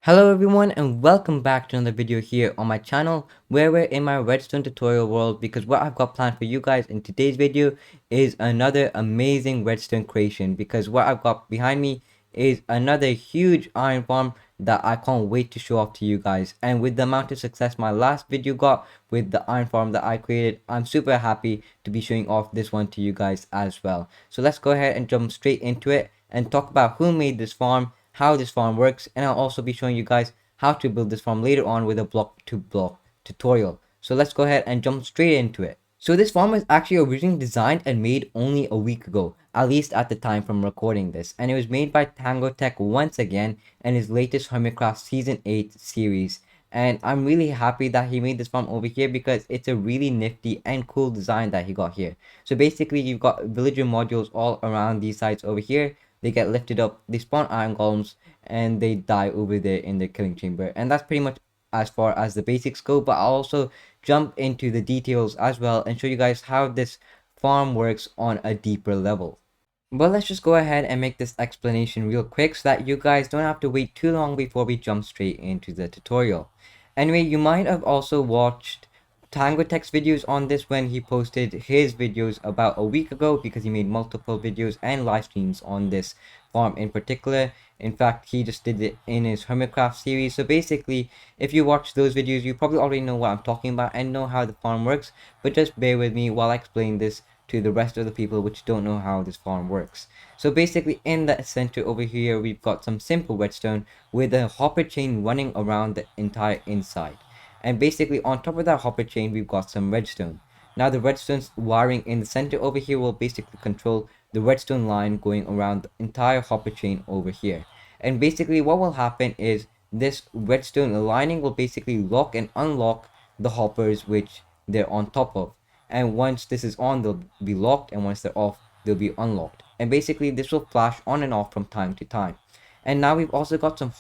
Hello everyone and welcome back to another video here on my channel where we're in my redstone tutorial world, because what I've got planned for you guys in today's video is another amazing redstone creation. Because what I've got behind me is another huge iron farm that I can't wait to show off to you guys. And with the amount of success my last video got with the iron farm that I created, I'm super happy to be showing off this one to you guys as well. So let's go ahead and jump straight into it and talk about who made this farm, how this farm works, and I'll also be showing you guys how to build this farm later on with a block to block tutorial. So let's go ahead and jump straight into it. So this farm was actually originally designed and made only a week ago, at least at the time from recording this, and it was made by Tango Tek once again in his latest Hermitcraft Season 8 series. And I'm really happy that he made this farm over here because it's a really nifty and cool design that he got here. So basically you've got villager modules all around these sides over here. They get lifted up, they spawn iron golems, and they die over there in the killing chamber. And that's pretty much as far as the basics go, but I'll also jump into the details as well and show you guys how this farm works on a deeper level. But let's just go ahead and make this explanation real quick so that you guys don't have to wait too long before we jump straight into the tutorial. Anyway, you might have also watched Tango Tek's videos on this when he posted his videos about a week ago, because he made multiple videos and live streams on this farm in particular. In fact, he just did it in his Hermitcraft series. So basically, if you watch those videos, you probably already know what I'm talking about and know how the farm works, but just bear with me while I explain this to the rest of the people which don't know how this farm works. So basically, in the center over here, we've got some simple redstone with a hopper chain running around the entire inside. And basically on top of that hopper chain, we've got some redstone. Now the redstone's wiring in the center over here will basically control the redstone line going around the entire hopper chain over here. And basically what will happen is this redstone lining will basically lock and unlock the hoppers which they're on top of. And once this is on, they'll be locked, and once they're off, they'll be unlocked. And basically this will flash on and off from time to time. And now we've also got some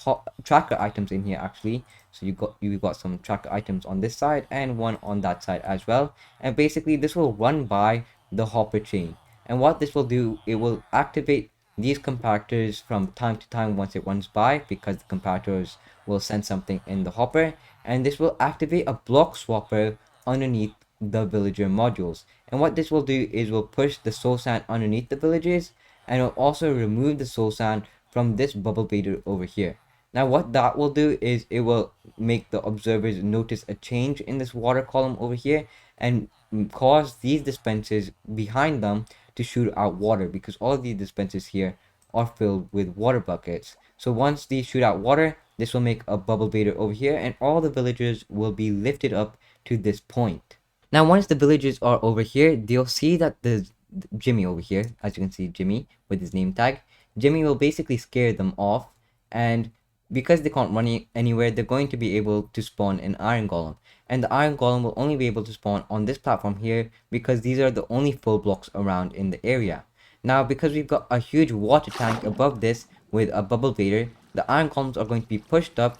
tracker items in here actually. So you've got some tracker items on this side and one on that side as well. And basically this will run by the hopper chain. And what this will do, it will activate these compactors from time to time once it runs by, because the compactors will send something in the hopper. And this will activate a block swapper underneath the villager modules. And what this will do is will push the soul sand underneath the villagers, and it will also remove the soul sand from this bubble baiter over here. Now what that will do is it will make the observers notice a change in this water column over here and cause these dispensers behind them to shoot out water, because all of these dispensers here are filled with water buckets. So once these shoot out water, this will make a bubble baiter over here, and all the villagers will be lifted up to this point. Now once the villagers are over here, they'll see that the Jimmy over here, as you can see Jimmy with his name tag, Jimmy will basically scare them off, and because they can't run anywhere, they're going to be able to spawn an iron golem. And the iron golem will only be able to spawn on this platform here, because these are the only full blocks around in the area. Now because we've got a huge water tank above this with a bubble baiter, the iron golems are going to be pushed up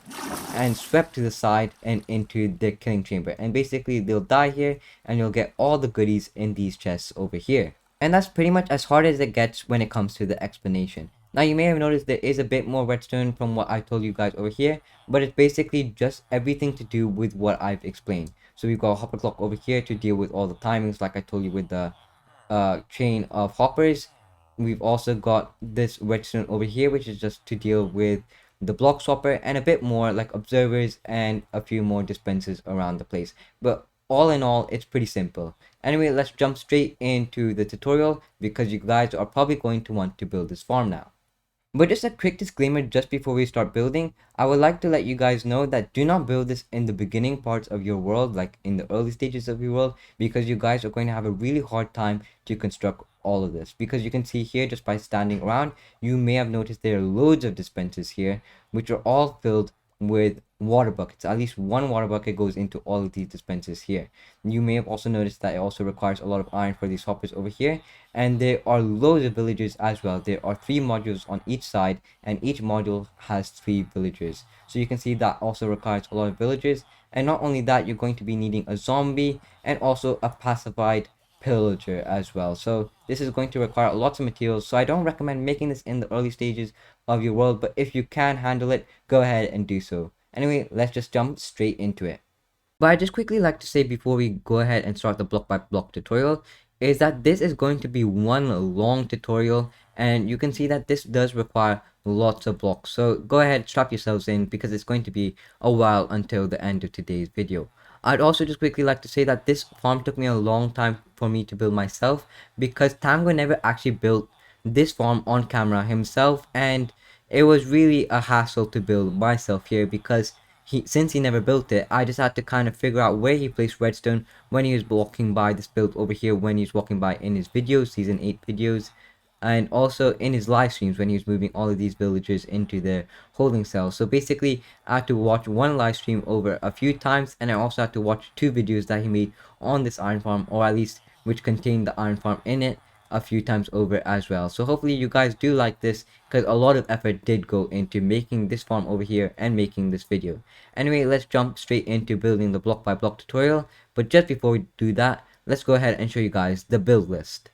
and swept to the side and into the killing chamber. And basically they'll die here, and you'll get all the goodies in these chests over here. And that's pretty much as hard as it gets when it comes to the explanation. Now you may have noticed there is a bit more redstone from what I told you guys over here, but it's basically just everything to do with what I've explained. So we've got a hopper clock over here to deal with all the timings, like I told you with the chain of hoppers. We've also got this redstone over here, which is just to deal with the block swapper, and a bit more like observers and a few more dispensers around the place. But all in all, it's pretty simple. Anyway, let's jump straight into the tutorial, because you guys are probably going to want to build this farm now. But just a quick disclaimer just before we start building, I would like to let you guys know that do not build this in the beginning parts of your world, like in the early stages of your world, because you guys are going to have a really hard time to construct all of this. Because you can see here, just by standing around, you may have noticed there are loads of dispensers here, which are all filled with water buckets. At least one water bucket goes into all of these dispensers here. You may have also noticed that it also requires a lot of iron for these hoppers over here, and there are loads of villagers as well. There are 3 modules on each side, and each module has 3 villagers. So you can see that also requires a lot of villagers. And not only that, you're going to be needing a zombie and also a pacified pillager as well. So this is going to require lots of materials. So I don't recommend making this in the early stages of your world, but if you can handle it, go ahead and do so. Anyway, let's just jump straight into it. But I just quickly like to say before we go ahead and start the block by block tutorial is that this is going to be one long tutorial, and you can see that this does require lots of blocks. So go ahead, strap yourselves in because it's going to be a while until the end of today's video. I'd also just quickly like to say that this farm took me a long time for me to build myself because Tango never actually built this farm on camera himself, and it was really a hassle to build myself here because since he never built it, I just had to kind of figure out where he placed redstone when he was walking by this build over here, when he's walking by in his videos, season 8 videos, and also in his live streams when he was moving all of these villagers into their holding cells. So basically, I had to watch one live stream over a few times, and I also had to watch 2 videos that he made on this iron farm, or at least which contained the iron farm in it, a few times over as well. So hopefully you guys do like this because a lot of effort did go into making this farm over here and making this video. Anyway, let's jump straight into building the block by block tutorial. But just before we do that, let's go ahead and show you guys the build list.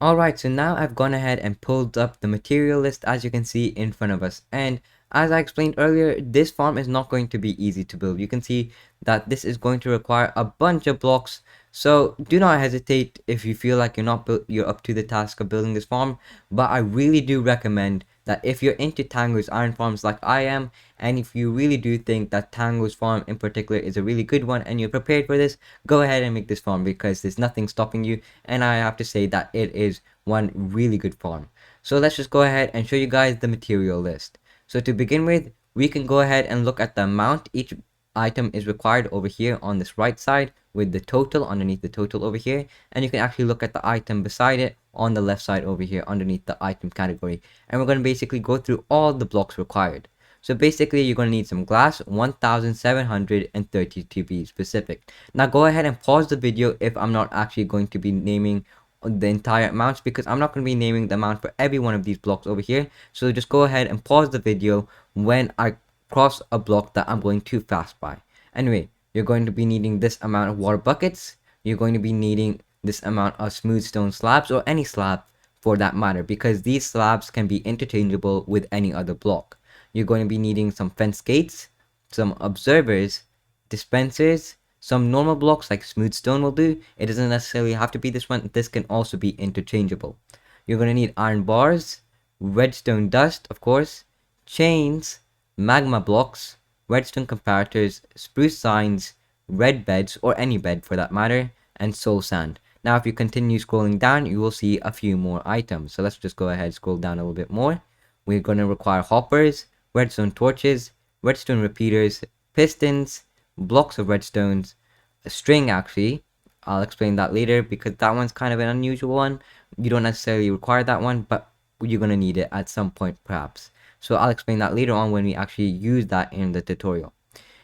Alright, so now I've gone ahead and pulled up the material list as you can see in front of us, and as I explained earlier, this farm is not going to be easy to build. You can see that this is going to require a bunch of blocks, so do not hesitate if you feel like you're up to the task of building this farm. But I really do recommend that if you're into Tango's iron farms like I am, and if you really do think that Tango's farm in particular is a really good one and you're prepared for this, go ahead and make this farm because there's nothing stopping you, and I have to say that it is one really good farm. So let's just go ahead and show you guys the material list. So to begin with, we can go ahead and look at the amount each item is required over here on this right side with the total underneath the total over here, and you can actually look at the item beside it on the left side over here underneath the item category, and we're going to basically go through all the blocks required. So basically you're going to need some glass, 1730 to be specific. Now go ahead and pause the video if I'm not actually going to be naming the entire amounts, because I'm not going to be naming the amount for every one of these blocks over here. So just go ahead and pause the video when I cross a block that I'm going too fast by. Anyway, you're going to be needing this amount of water buckets. You're going to be needing this amount of smooth stone slabs, or any slab for that matter, because these slabs can be interchangeable with any other block. You're going to be needing some fence gates, some observers, dispensers, some normal blocks like smooth stone will do. It doesn't necessarily have to be this one. This can also be interchangeable. You're going to need iron bars, redstone dust, of course, chains, magma blocks, redstone comparators, spruce signs, red beds, or any bed for that matter, and soul sand. Now if you continue scrolling down, you will see a few more items. So let's just go ahead and scroll down a little bit more. We're going to require hoppers, redstone torches, redstone repeaters, pistons, blocks of redstones, a string actually. I'll explain that later because that one's kind of an unusual one. You don't necessarily require that one, but you're going to need it at some point perhaps. So I'll explain that later on when we actually use that in the tutorial.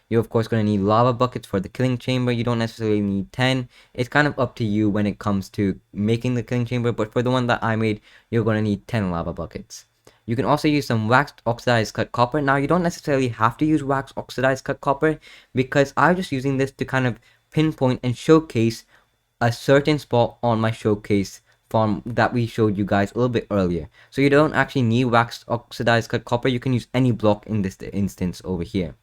You're of course going to need lava buckets for the killing chamber. You don't necessarily need 10. It's kind of up to you when it comes to making the killing chamber, but for the one that I made, you're going to need 10 lava buckets. You can also use some waxed oxidized cut copper. Now you don't necessarily have to use waxed oxidized cut copper because I'm just using this to kind of pinpoint and showcase a certain spot on my showcase farm that we showed you guys a little bit earlier. So you don't actually need waxed oxidized cut copper. You can use any block in this instance over here.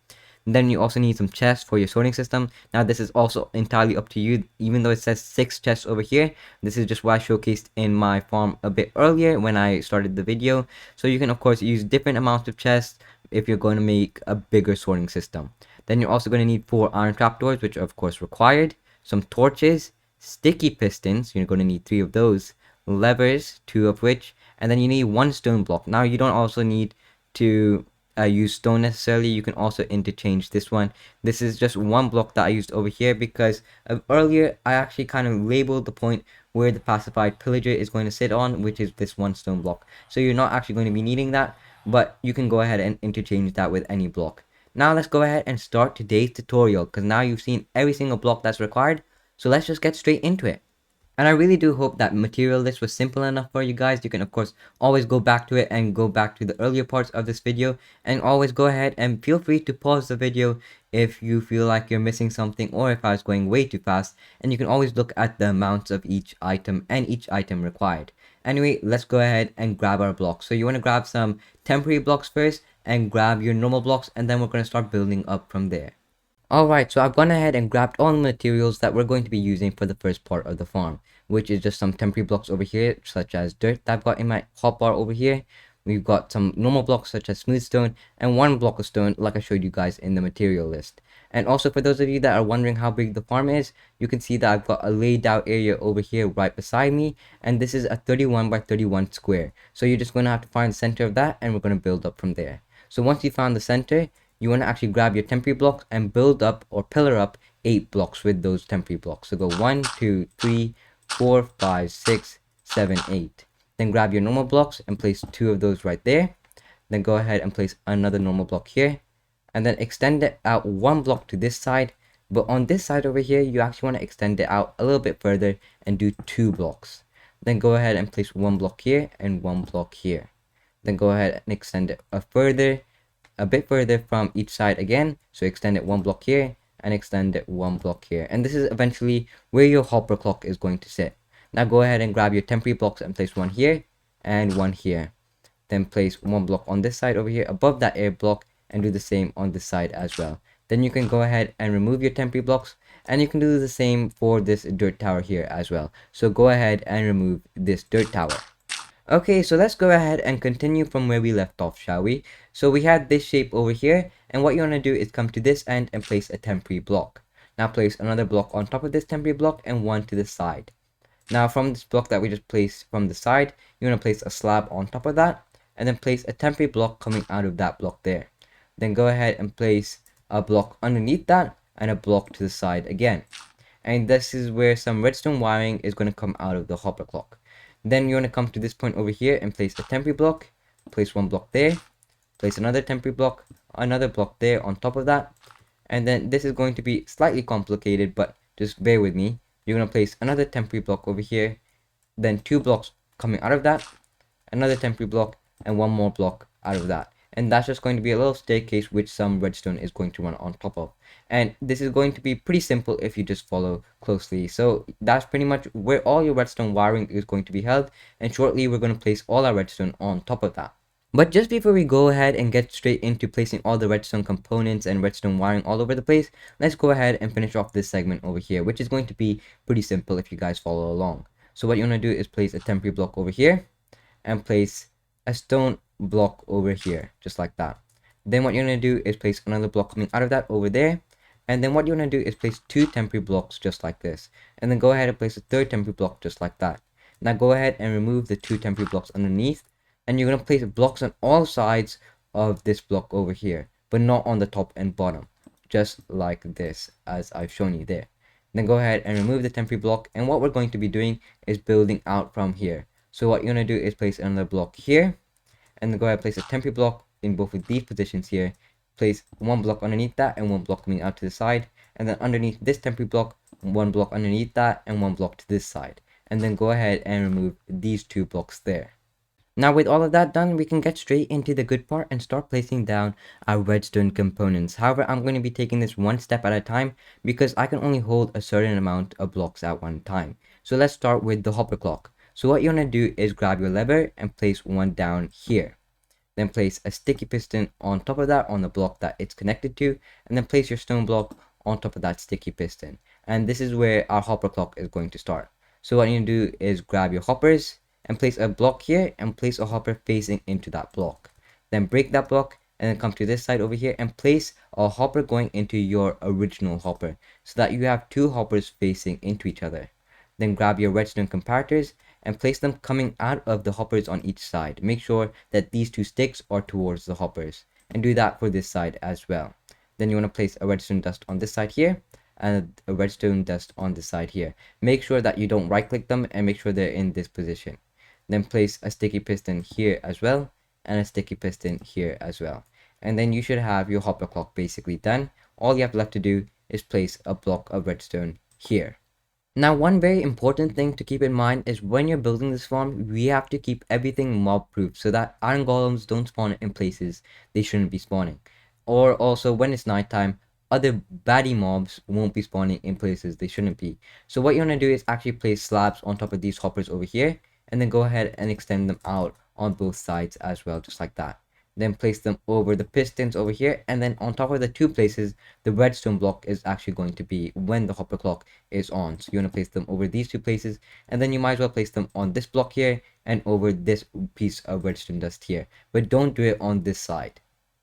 And then you also need some chests for your sorting system. Now this is also entirely up to you. Even though it says 6 chests over here, this is just what I showcased in my farm a bit earlier when I started the video. So you can of course use different amounts of chests if you're going to make a bigger sorting system. Then you're also going to need 4 iron trapdoors, which are of course required, some torches, sticky pistons, you're going to need 3 of those, levers, 2 of which, and then you need 1 stone block. Now you don't also need to use stone necessarily. You can also interchange this one. This is just one block that I used over here because earlier I actually kind of labeled the point where the pacified pillager is going to sit on, which is this 1 stone block. So you're not actually going to be needing that, but you can go ahead and interchange that with any block. Now let's go ahead and start today's tutorial because now you've seen every single block that's required. So let's just get straight into it. And I really do hope that material list was simple enough for you guys. You can of course always go back to it and go back to the earlier parts of this video, and always go ahead and feel free to pause the video if you feel like you're missing something or if I was going way too fast, and you can always look at the amounts of each item and each item required. Anyway, let's go ahead and grab our blocks. So you want to grab some temporary blocks first and grab your normal blocks, and then we're going to start building up from there. Alright, so I've gone ahead and grabbed all the materials that we're going to be using for the first part of the farm, which is just some temporary blocks over here, such as dirt that I've got in my hotbar over here. We've got some normal blocks such as smooth stone, and one block of stone like I showed you guys in the material list. And also for those of you that are wondering how big the farm is, you can see that I've got a laid out area over here right beside me, and this is a 31 by 31 square. So you're just going to have to find the center of that, and we're going to build up from there. So once you found the center, you want to actually grab your temporary blocks and build up or pillar up 8 blocks with those temporary blocks. So go 1, 2, 3, 4, 5, 6, 7, 8. Then grab your normal blocks and place 2 of those right there. Then go ahead and place another normal block here. And then extend it out 1 block to this side. But on this side over here, you actually want to extend it out a little bit further and do 2 blocks. Then go ahead and place 1 block here and 1 block here. Then go ahead and extend it a bit further from each side again. So extend it 1 block here and extend it 1 block here. And this is eventually where your hopper clock is going to sit. Now go ahead and grab your temporary blocks and place 1 here and 1 here. Then place 1 block on this side over here above that air block, and do the same on this side as well. Then you can go ahead and remove your temporary blocks, and you can do the same for this dirt tower here as well. So go ahead and remove this dirt tower. Okay, so let's go ahead and continue from where we left off, shall we? So we had this shape over here, and what you want to do is come to this end and place a temporary block. Now place another block on top of this temporary block and 1 to the side. Now from this block that we just placed from the side, you want to place a slab on top of that, and then place a temporary block coming out of that block there. Then go ahead and place a block underneath that and a block to the side again. And this is where some redstone wiring is going to come out of the hopper clock. Then you want to come to this point over here and place a temporary block, place 1 block there, place another temporary block, another block there on top of that. And then this is going to be slightly complicated, but just bear with me. You're going to place another temporary block over here, then 2 blocks coming out of that, another temporary block, and 1 more block out of that. And that's just going to be a little staircase which some redstone is going to run on top of. And this is going to be pretty simple if you just follow closely. So that's pretty much where all your redstone wiring is going to be held, and shortly we're going to place all our redstone on top of that. But just before we go ahead and get straight into placing all the redstone components and redstone wiring all over the place, let's go ahead and finish off this segment over here, which is going to be pretty simple if you guys follow along. So what you want to do is place a temporary block over here and place a stone block over here, just like that. Then what you're going to do is place another block coming out of that over there, and then what you're going to do is place 2 temporary blocks just like this, and then go ahead and place a 3rd temporary block just like that. Now go ahead and remove the 2 temporary blocks underneath, and you're going to place blocks on all sides of this block over here, but not on the top and bottom, just like this as I've shown you there. Then go ahead and remove the temporary block, and what we're going to be doing is building out from here. So what you're going to do is place another block here, and then go ahead and place a temporary block in both of these positions here. Place 1 block underneath that and 1 block coming out to the side, and then underneath this temporary block, 1 block underneath that and 1 block to this side. And then go ahead and remove these 2 blocks there. Now with all of that done, we can get straight into the good part and start placing down our redstone components. However, I'm going to be taking this 1 step at a time because I can only hold a certain amount of blocks at one time. So let's start with the hopper clock. So what you want to do is grab your lever and place 1 down here. Then place a sticky piston on top of that on the block that it's connected to, and then place your stone block on top of that sticky piston. And this is where our hopper clock is going to start. So what you do is grab your hoppers and place a block here and place a hopper facing into that block. Then break that block and then come to this side over here and place a hopper going into your original hopper so that you have 2 hoppers facing into each other. Then grab your redstone comparators and place them coming out of the hoppers on each side. Make sure that these 2 sticks are towards the hoppers, and do that for this side as well. Then you want to place a redstone dust on this side here and a redstone dust on this side here. Make sure that you don't right click them and make sure they're in this position. Then place a sticky piston here as well and a sticky piston here as well. And then you should have your hopper clock basically done. All you have left to do is place a block of redstone here. Now, one very important thing to keep in mind is when you're building this farm, we have to keep everything mob proof so that iron golems don't spawn in places they shouldn't be spawning. Or also when it's nighttime, other baddie mobs won't be spawning in places they shouldn't be. So what you want to do is actually place slabs on top of these hoppers over here, and then go ahead and extend them out on both sides as well, just like that. Then place them over the pistons over here, and then on top of the two places, the redstone block is actually going to be when the hopper clock is on. So you want to place them over these two places, and then you might as well place them on this block here and over this piece of redstone dust here, but don't do it on this side.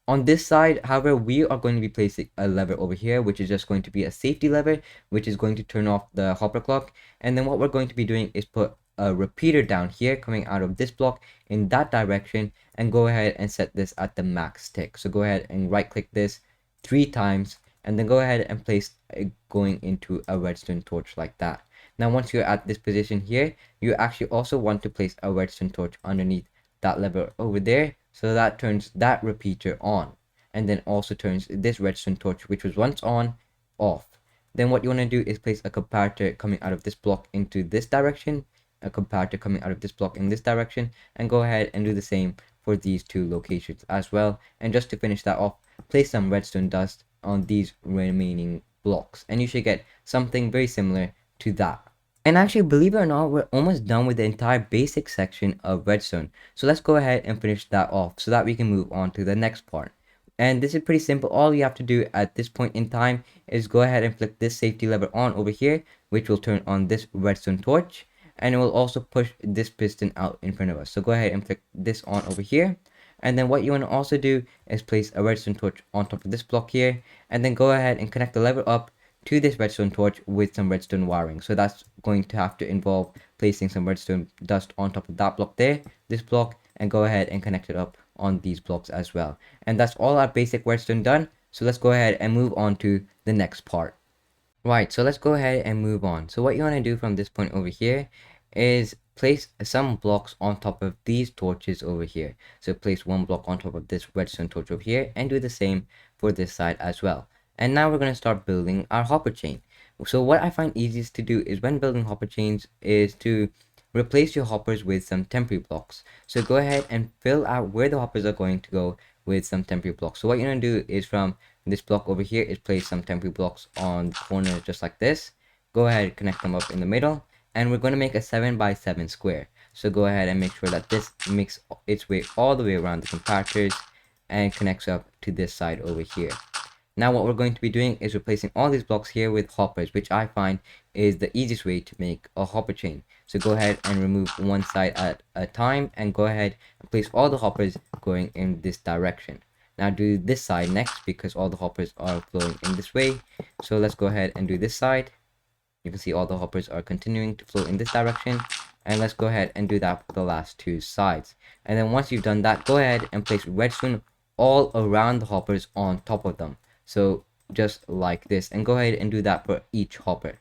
On this side, however, we are going to be placing a lever over here, which is just going to be a safety lever, which is going to turn off the hopper clock. And then what we're going to be doing is put a repeater down here coming out of this block in that direction, and go ahead and set this at the max tick. So go ahead and right click this 3 times, and then go ahead and place it going into a redstone torch like that. Now once you're at this position here, you actually also want to place a redstone torch underneath that lever over there, so that turns that repeater on, and then also turns this redstone torch, which was once on, off. Then what you want to do is place a comparator coming out of this block into this direction, a comparator coming out of this block in this direction, and go ahead and do the same for these two locations as well. And just to finish that off, place some redstone dust on these remaining blocks, and you should get something very similar to that. And actually, believe it or not, we're almost done with the entire basic section of redstone. So let's go ahead and finish that off so that we can move on to the next part. And this is pretty simple. All you have to do at this point in time is go ahead and flick this safety lever on over here, which will turn on this redstone torch, and it will also push this piston out in front of us. So go ahead and flick this on over here. And then what you want to also do is place a redstone torch on top of this block here, and then go ahead and connect the lever up to this redstone torch with some redstone wiring. So that's going to have to involve placing some redstone dust on top of that block there, this block, and go ahead and connect it up on these blocks as well. And that's all our basic redstone done. So let's go ahead and move on to the next part. Right, so let's go ahead and move on. So what you want to do from this point over here is place some blocks on top of these torches over here. So place one block on top of this redstone torch over here, and do the same for this side as well. And now we're going to start building our hopper chain. So what I find easiest to do is when building hopper chains is to replace your hoppers with some temporary blocks. So go ahead and fill out where the hoppers are going to go with some temporary blocks. So what you're going to do is from this block over here is place some temporary blocks on the corner just like this. Go ahead, connect them up in the middle, and we're going to make a 7x7 square. So go ahead and make sure that this makes its way all the way around the comparators and connects up to this side over here. Now what we're going to be doing is replacing all these blocks here with hoppers, which I find is the easiest way to make a hopper chain. So go ahead and remove one side at a time, and go ahead and place all the hoppers going in this direction. Now do this side next, because all the hoppers are flowing in this way. So let's go ahead and do this side. You can see all the hoppers are continuing to flow in this direction. And let's go ahead and do that for the last two sides. And then once you've done that, go ahead and place redstone all around the hoppers on top of them. So just like this, and go ahead and do that for each hopper.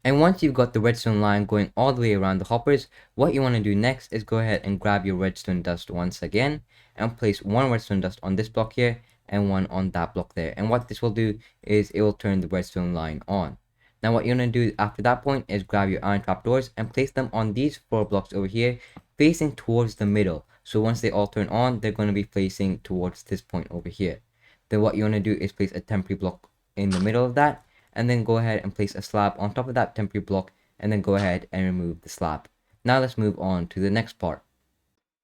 And once you've got the redstone line going all the way around the hoppers, what you want to do next is go ahead and grab your redstone dust once again and place one redstone dust on this block here and one on that block there. And what this will do is it will turn the redstone line on. Now what you're going to do after that point is grab your iron trapdoors and place them on these 4 blocks over here, facing towards the middle. So once they all turn on, they're going to be facing towards this point over here. Then what you want to do is place a temporary block in the middle of that, and then go ahead and place a slab on top of that temporary block, and then go ahead and remove the slab. Now let's move on to the next part.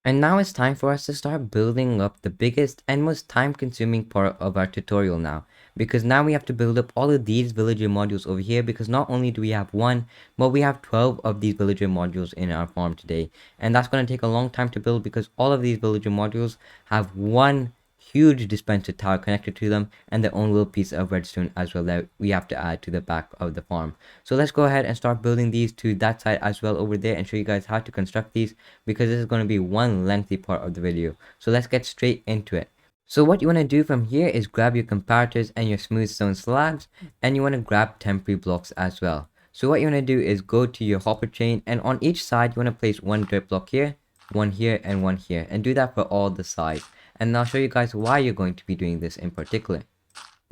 And now it's time for us to start building up the biggest and most time-consuming part of our tutorial now. Because now we have to build up all of these villager modules over here, because not only do we have one, but we have 12 of these villager modules in our farm today. And that's going to take a long time to build, because all of these villager modules have one huge dispenser tower connected to them and their own little piece of redstone as well that we have to add to the back of the farm. So let's go ahead and start building these to that side as well over there, and show you guys how to construct these, because this is going to be one lengthy part of the video. So let's get straight into it. So what you want to do from here is grab your comparators and your smooth stone slabs, and you want to grab temporary blocks as well. So what you want to do is go to your hopper chain, and on each side you want to place one dirt block here, one here, and one here, and do that for all the sides. And I'll show you guys why you're going to be doing this in particular.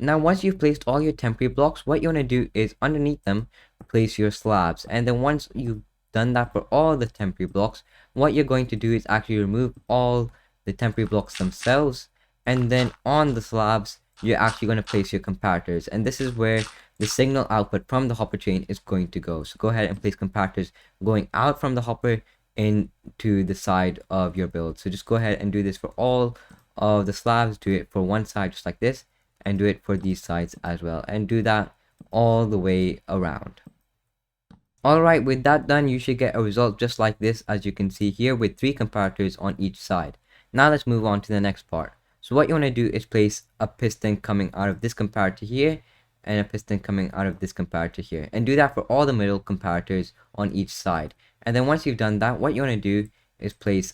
Now, once you've placed all your temporary blocks, what you want to do is underneath them, place your slabs. And then once you've done that for all the temporary blocks, what you're going to do is actually remove all the temporary blocks themselves. And then on the slabs, you're actually going to place your comparators. And this is where the signal output from the hopper chain is going to go. So go ahead and place comparators going out from the hopper into the side of your build. So just go ahead and do this for all of the slabs. Do it for one side just like this, and do it for these sides as well, and do that all the way around. Alright, with that done, you should get a result just like this, as you can see here, with 3 comparators on each side. Now let's move on to the next part. So what you want to do is place a piston coming out of this comparator here, and a piston coming out of this comparator here, and do that for all the middle comparators on each side. And then once you've done that, what you want to do is place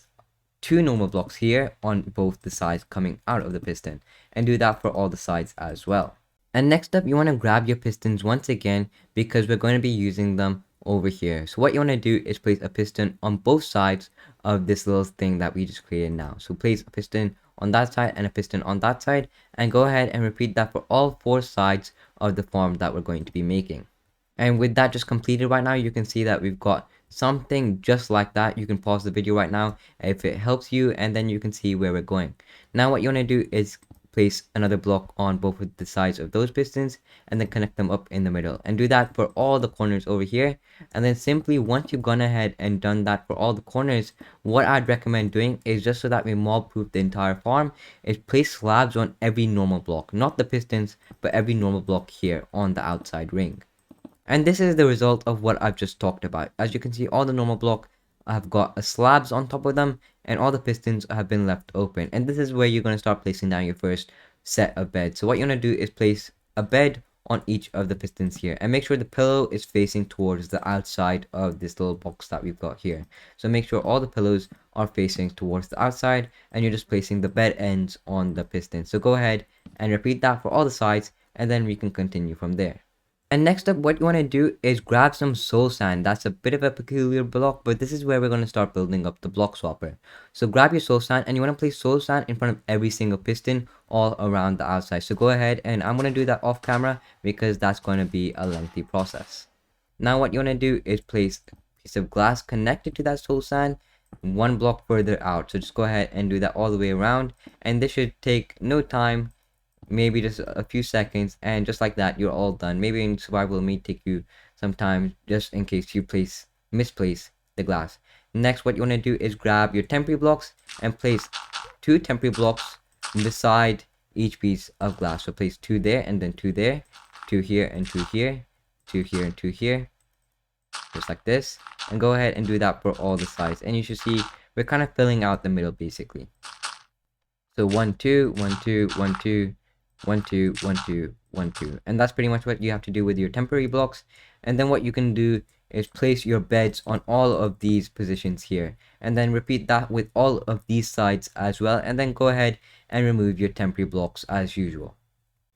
2 normal blocks here on both the sides coming out of the piston, and do that for all the sides as well. And next up, you want to grab your pistons once again, because we're going to be using them over here. So what you want to do is place a piston on both sides of this little thing that we just created now. So place a piston on that side and a piston on that side, and go ahead and repeat that for all 4 sides of the farm that we're going to be making. And with that just completed right now, you can see that we've got something just like that. You can pause the video right now if it helps you, and then you can see where we're going. Now what you want to do is place another block on both of the sides of those pistons, and then connect them up in the middle, and do that for all the corners over here. And then simply, once you've gone ahead and done that for all the corners, what I'd recommend doing is, just so that we mob proof the entire farm, is place slabs on every normal block, not the pistons, but every normal block here on the outside ring. And this is the result of what I've just talked about. As you can see, all the normal block have got a slabs on top of them, and all the pistons have been left open. And this is where you're going to start placing down your first set of beds. So what you want to do is place a bed on each of the pistons here, and make sure the pillow is facing towards the outside of this little box that we've got here. So make sure all the pillows are facing towards the outside, and you're just placing the bed ends on the piston. So go ahead and repeat that for all the sides, and then we can continue from there. And next up, what you want to do is grab some soul sand. That's a bit of a peculiar block, but this is where we're going to start building up the block swapper. So grab your soul sand, and you want to place soul sand in front of every single piston all around the outside. So go ahead, and I'm going to do that off camera because that's going to be a lengthy process. Now what you want to do is place a piece of glass connected to that soul sand one block further out. So just go ahead and do that all the way around, and this should take no time, maybe just a few seconds, and just like that, you're all done. Maybe in survival it may take you some time, just in case you misplace the glass. Next, what you want to do is grab your temporary blocks and place 2 temporary blocks beside each piece of glass. So place 2 there, and then 2 there, 2 here, and 2 here, 2 here, and 2 here, just like this. And go ahead and do that for all the sides, and you should see we're kind of filling out the middle basically. So 1 2 1 2 1 2 1 2 1 2 1 2, and that's pretty much what you have to do with your temporary blocks. And then what you can do is place your beds on all of these positions here, and then repeat that with all of these sides as well, and then go ahead and remove your temporary blocks as usual.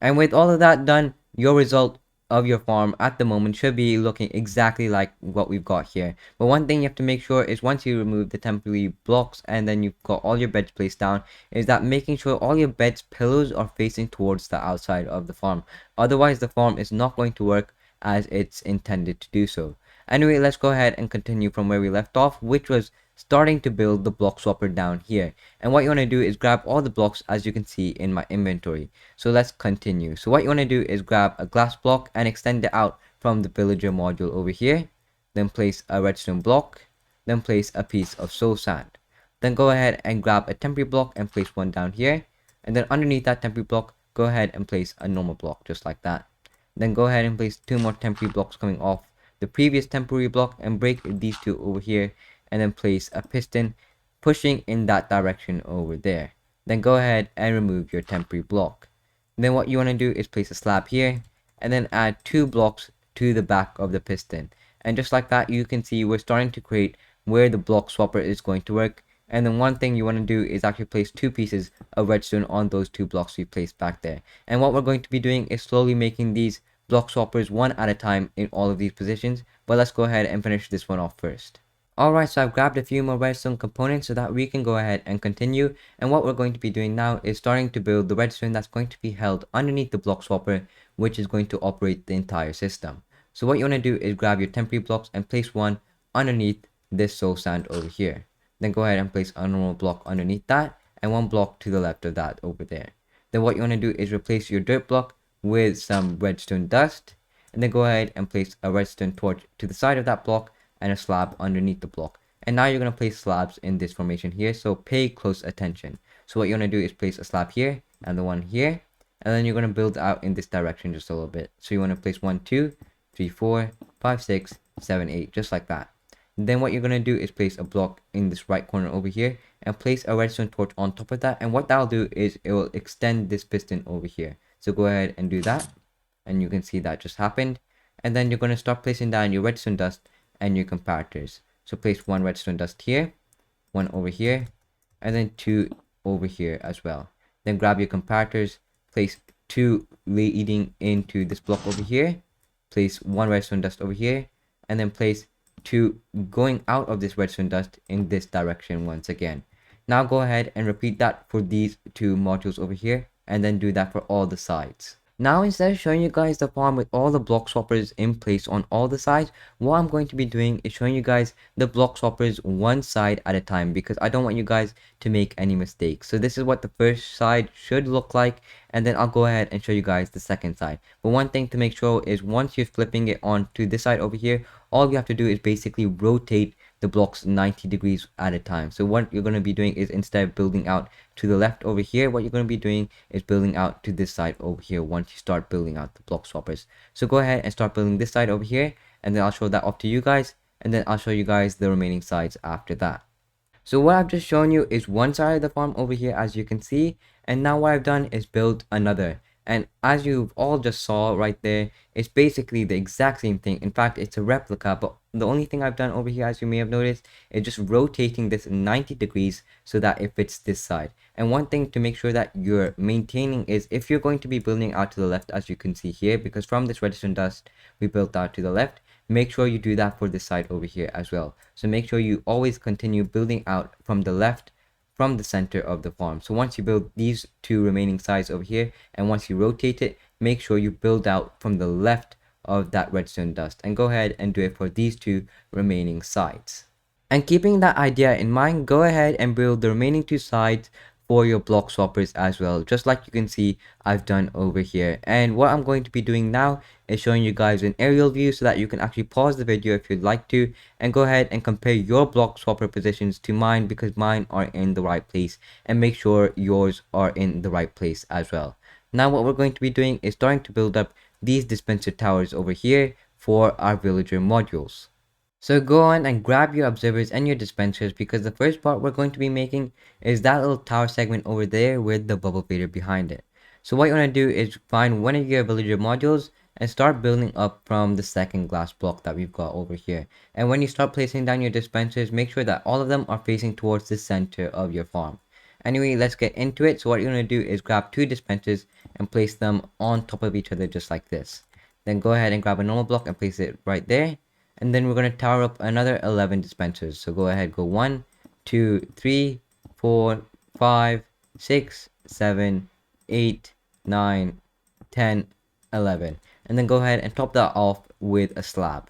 And with all of that done, your result of your farm at the moment should be looking exactly like what we've got here. But one thing you have to make sure is, once you remove the temporary blocks and then you've got all your beds placed down, is that making sure all your beds pillows are facing towards the outside of the farm. Otherwise the farm is not going to work as it's intended to do so. Anyway, let's go ahead and continue from where we left off, which was starting to build the block swapper down here. And what you want to do is grab all the blocks, as you can see in my inventory. So let's continue. So what you want to do is grab a glass block and extend it out from the villager module over here. Then place a redstone block. Then place a piece of soul sand. Then go ahead and grab a temporary block and place one down here. And then underneath that temporary block, go ahead and place a normal block just like that. Then go ahead and place 2 more temporary blocks coming off the previous temporary block, and break these 2 over here, and then place a piston pushing in that direction over there. Then go ahead and remove your temporary block. Then what you want to do is place a slab here, and then add 2 blocks to the back of the piston. And just like that, you can see we're starting to create where the block swapper is going to work. And then one thing you want to do is actually place 2 pieces of redstone on those 2 blocks we placed back there. And what we're going to be doing is slowly making these block swappers one at a time in all of these positions. But let's go ahead and finish this one off first. Alright, so I've grabbed a few more redstone components so that we can go ahead and continue. And what we're going to be doing now is starting to build the redstone that's going to be held underneath the block swapper, which is going to operate the entire system. So what you want to do is grab your temporary blocks and place one underneath this soul sand over here. Then go ahead and place a normal block underneath that and one block to the left of that over there. Then what you want to do is replace your dirt block with some redstone dust, and then go ahead and place a redstone torch to the side of that block and a slab underneath the block. And now you're going to place slabs in this formation here, so pay close attention. So what you want to do is place a slab here and the one here, and then you're going to build out in this direction just a little bit. So you want to place 1 2 3 4 5 6 7 8, just like that. And then what you're going to do is place a block in this right corner over here and place a redstone torch on top of that, and what that'll do is it will extend this piston over here. So go ahead and do that, and you can see that just happened. And then you're going to start placing down your redstone dust and your comparators. So place one redstone dust here, one over here, and then two over here as well. Then grab your comparators, place two leading into this block over here, place one redstone dust over here, and then place two going out of this redstone dust in this direction once again. Now go ahead and repeat that for these two modules over here, and then do that for all the sides. Now, instead of showing you guys the farm with all the block swappers in place on all the sides, what I'm going to be doing is showing you guys the block swappers one side at a time, because I don't want you guys to make any mistakes. So this is what the first side should look like, and then I'll go ahead and show you guys the second side. But one thing to make sure is once you're flipping it on to this side over here, all you have to do is basically rotate the blocks 90 degrees at a time. So what you're going to be doing is, instead of building out to the left over here, what you're going to be doing is building out to this side over here once you start building out the block swappers. So go ahead and start building this side over here, and then I'll show that off to you guys, and then I'll show you guys the remaining sides after that. So what I've just shown you is one side of the farm over here, as you can see, and now what I've done is build another. And as you've all just saw right there, it's basically the exact same thing. In fact, it's a replica, but the only thing I've done over here, as you may have noticed, is just rotating this 90 degrees so that it fits this side. And one thing to make sure that you're maintaining is, if you're going to be building out to the left, as you can see here, because from this redstone dust we built out to the left, make sure you do that for this side over here as well. So make sure you always continue building out from the left, from the center of the farm. So once you build these two remaining sides over here, and once you rotate it, make sure you build out from the left of that redstone dust, and go ahead and do it for these two remaining sides. And keeping that idea in mind, go ahead and build the remaining two sides for your block swappers as well, just like you can see I've done over here. And what I'm going to be doing now is showing you guys an aerial view so that you can actually pause the video if you'd like to, and go ahead and compare your block swapper positions to mine, because mine are in the right place, and make sure yours are in the right place as well. Now what we're going to be doing is starting to build up these dispenser towers over here for our villager modules. So go on and grab your observers and your dispensers, because the first part we're going to be making is that little tower segment over there with the bubble fader behind it. So what you want to do is find one of your villager modules and start building up from the second glass block that we've got over here. And when you start placing down your dispensers, make sure that all of them are facing towards the center of your farm. Anyway, let's get into it. So what you're going to do is grab two dispensers and place them on top of each other just like this. Then go ahead and grab a normal block and place it right there. And then we're going to tower up another 11 dispensers. So go ahead, go 1 2 3 4 5 6 7 8 9 10 11, and then go ahead and top that off with a slab.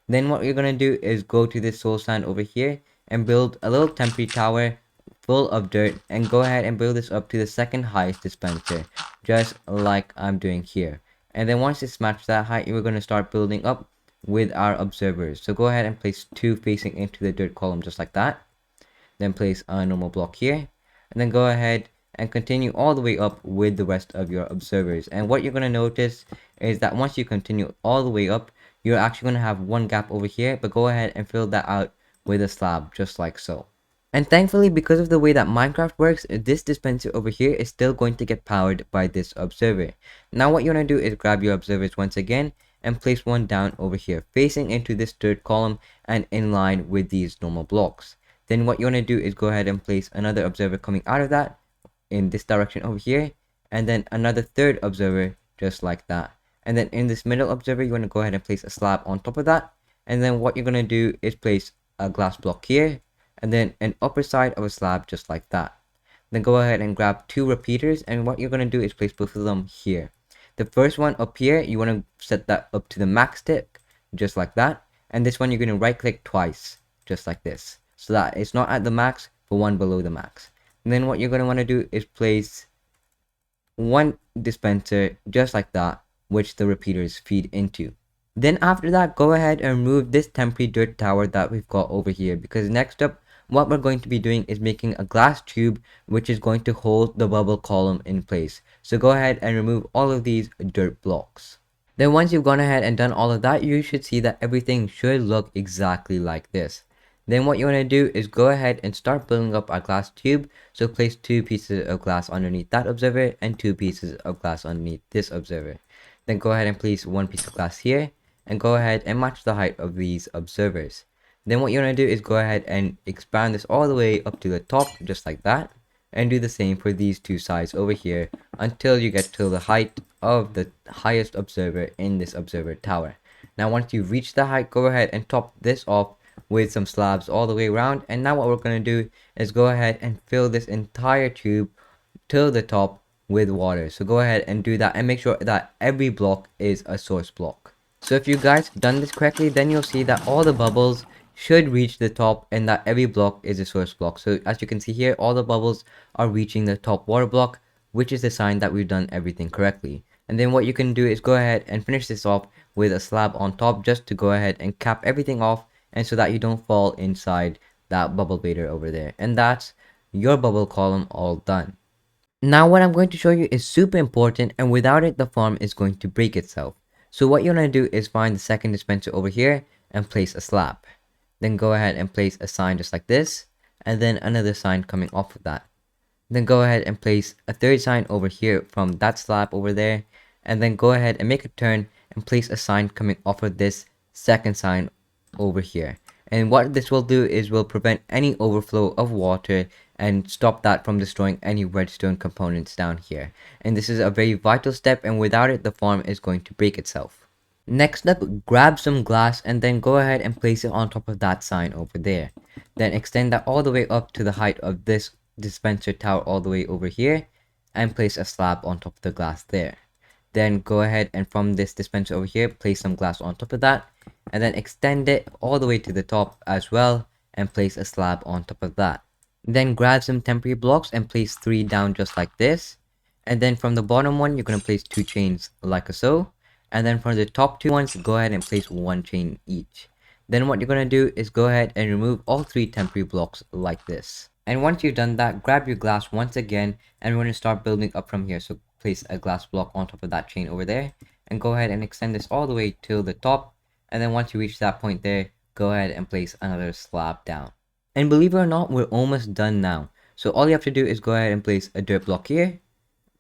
Then what you're going to do is go to this soul sand over here and build a little temporary tower full of dirt, and go ahead and build this up to the second highest dispenser, just like I'm doing here. And then once it's matched that height, we're going to start building up with our observers. So go ahead and place two facing into the dirt column just like that. Then place a normal block here, and then go ahead and continue all the way up with the rest of your observers. And what you're going to notice is that once you continue all the way up, you're actually going to have one gap over here, but go ahead and fill that out with a slab just like so. And thankfully, because of the way that Minecraft works, this dispenser over here is still going to get powered by this observer. Now what you want to do is grab your observers once again and place one down over here facing into this dirt column and in line with these normal blocks. Then what you want to do is go ahead and place another observer coming out of that in this direction over here, and then another third observer just like that. And then in this middle observer, you want to go ahead and place a slab on top of that. And then what you're going to do is place a glass block here, and then an upper side of a slab just like that. Then go ahead and grab 2 repeaters, and what you're going to do is place both of them here. The first one up here, you want to set that up to the max tick, just like that. And this one, you're going to right click twice, just like this, so that it's not at the max, but one below the max. And then what you're going to want to do is place one dispenser just like that, which the repeaters feed into. Then after that, go ahead and remove this temporary dirt tower that we've got over here, because next up, what we're going to be doing is making a glass tube which is going to hold the bubble column in place. So go ahead and remove all of these dirt blocks. Then once you've gone ahead and done all of that, you should see that everything should look exactly like this. Then what you want to do is go ahead and start building up our glass tube. So place 2 pieces of glass underneath that observer and 2 pieces of glass underneath this observer. Then go ahead and place 1 piece of glass here, and go ahead and match the height of these observers. Then what you want to do is go ahead and expand this all the way up to the top, just like that, and do the same for these 2 sides over here until you get to the height of the highest observer in this observer tower. Now once you reach the height, go ahead and top this off with some slabs all the way around. And now what we're going to do is go ahead and fill this entire tube till the top with water. So go ahead and do that, and make sure that every block is a source block. So if you guys have done this correctly, then you'll see that all the bubbles should reach the top and that every block is a source block. So as you can see here, all the bubbles are reaching the top water block, which is a sign that we've done everything correctly. And then what you can do is go ahead and finish this off with a slab on top, just to go ahead and cap everything off, and so that you don't fall inside that bubble baiter over there. And that's your bubble column all done. Now what I'm going to show you is super important, and without it the farm is going to break itself. So what you're going to do is find the second dispenser over here and place a slab. Then go ahead and place a sign just like this, and then another sign coming off of that. Then go ahead and place a third sign over here from that slab over there, and then go ahead and make a turn and place a sign coming off of this second sign over here. And what this will do is will prevent any overflow of water and stop that from destroying any redstone components down here. And this is a very vital step, and without it the farm is going to break itself. Next up, grab some glass and then go ahead and place it on top of that sign over there. Then extend that all the way up to the height of this dispenser tower all the way over here, and place a slab on top of the glass there. Then go ahead and from this dispenser over here, place some glass on top of that, and then extend it all the way to the top as well, and place a slab on top of that. Then grab some temporary blocks and place 3 down just like this. And then from the bottom one, you're going to place 2 chains like so. And then from the top 2 ones, go ahead and place 1 chain each. Then what you're going to do is go ahead and remove all 3 temporary blocks like this. And once you've done that, grab your glass once again, and we're going to start building up from here. So place a glass block on top of that chain over there, and go ahead and extend this all the way till the top. And then once you reach that point there, go ahead and place another slab down. And believe it or not, we're almost done now. So all you have to do is go ahead and place a dirt block here,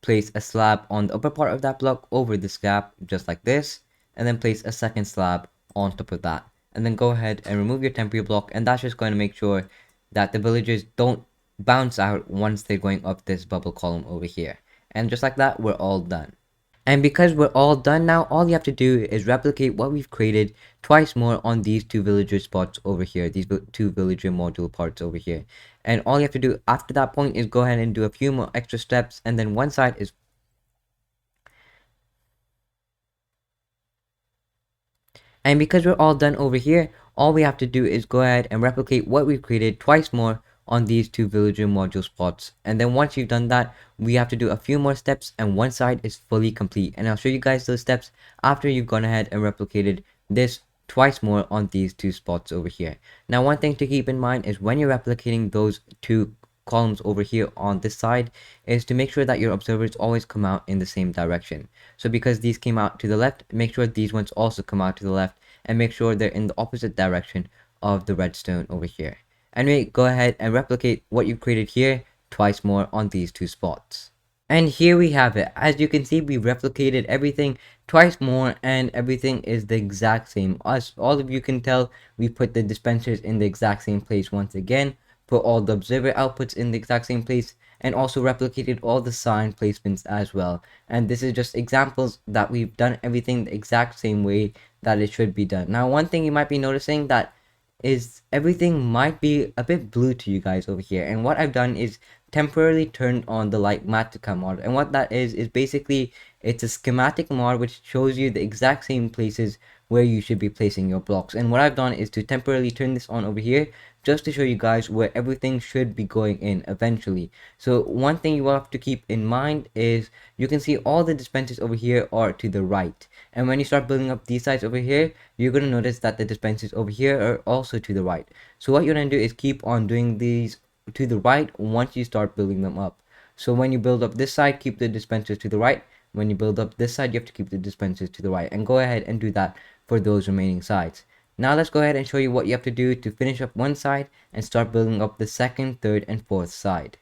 place a slab on the upper part of that block over this gap just like this, and then place a second slab on top of that. And then go ahead and remove your temporary block, and that's just going to make sure that the villagers don't bounce out once they're going up this bubble column over here. And just like that, we're all done. And because we're all done now, all you have to do is replicate what we've created twice more on these 2 villager spots over here, these 2 villager module parts over here. And all you have to do after that point is go ahead and do a few more extra steps, and then one side is And because we're all done over here, all we have to do is go ahead and replicate what we've created twice more on these 2 villager module spots. And then once you've done that, we have to do a few more steps, and one side is fully complete. And I'll show you guys those steps after you've gone ahead and replicated this twice more on these 2 spots over here. Now one thing to keep in mind is when you're replicating those 2 columns over here on this side is to make sure that your observers always come out in the same direction. So because these came out to the left, make sure these ones also come out to the left, and make sure they're in the opposite direction of the redstone over here. Anyway, go ahead and replicate what you created here twice more on these 2 spots. And here we have it. As you can see, we replicated everything twice more, and everything is the exact same. As all of you can tell, we put the dispensers in the exact same place once again, put all the observer outputs in the exact same place, and also replicated all the sign placements as well. And this is just examples that we've done everything the exact same way that it should be done. Now one thing you might be noticing that is everything might be a bit blue to you guys over here. And what I've done is temporarily turned on the Litematica mod. And what that is basically it's a schematic mod which shows you the exact same places where you should be placing your blocks. And what I've done is to temporarily turn this on over here just to show you guys where everything should be going in eventually. So one thing you will have to keep in mind is you can see all the dispensers over here are to the right. And when you start building up these sides over here, you're going to notice that the dispensers over here are also to the right. So what you're going to do is keep on doing these to the right once you start building them up. So when you build up this side, keep the dispensers to the right. When you build up this side, you have to keep the dispensers to the right, and go ahead and do that for those remaining sides. Now let's go ahead and show you what you have to do to finish up one side and start building up the second, third, and fourth side.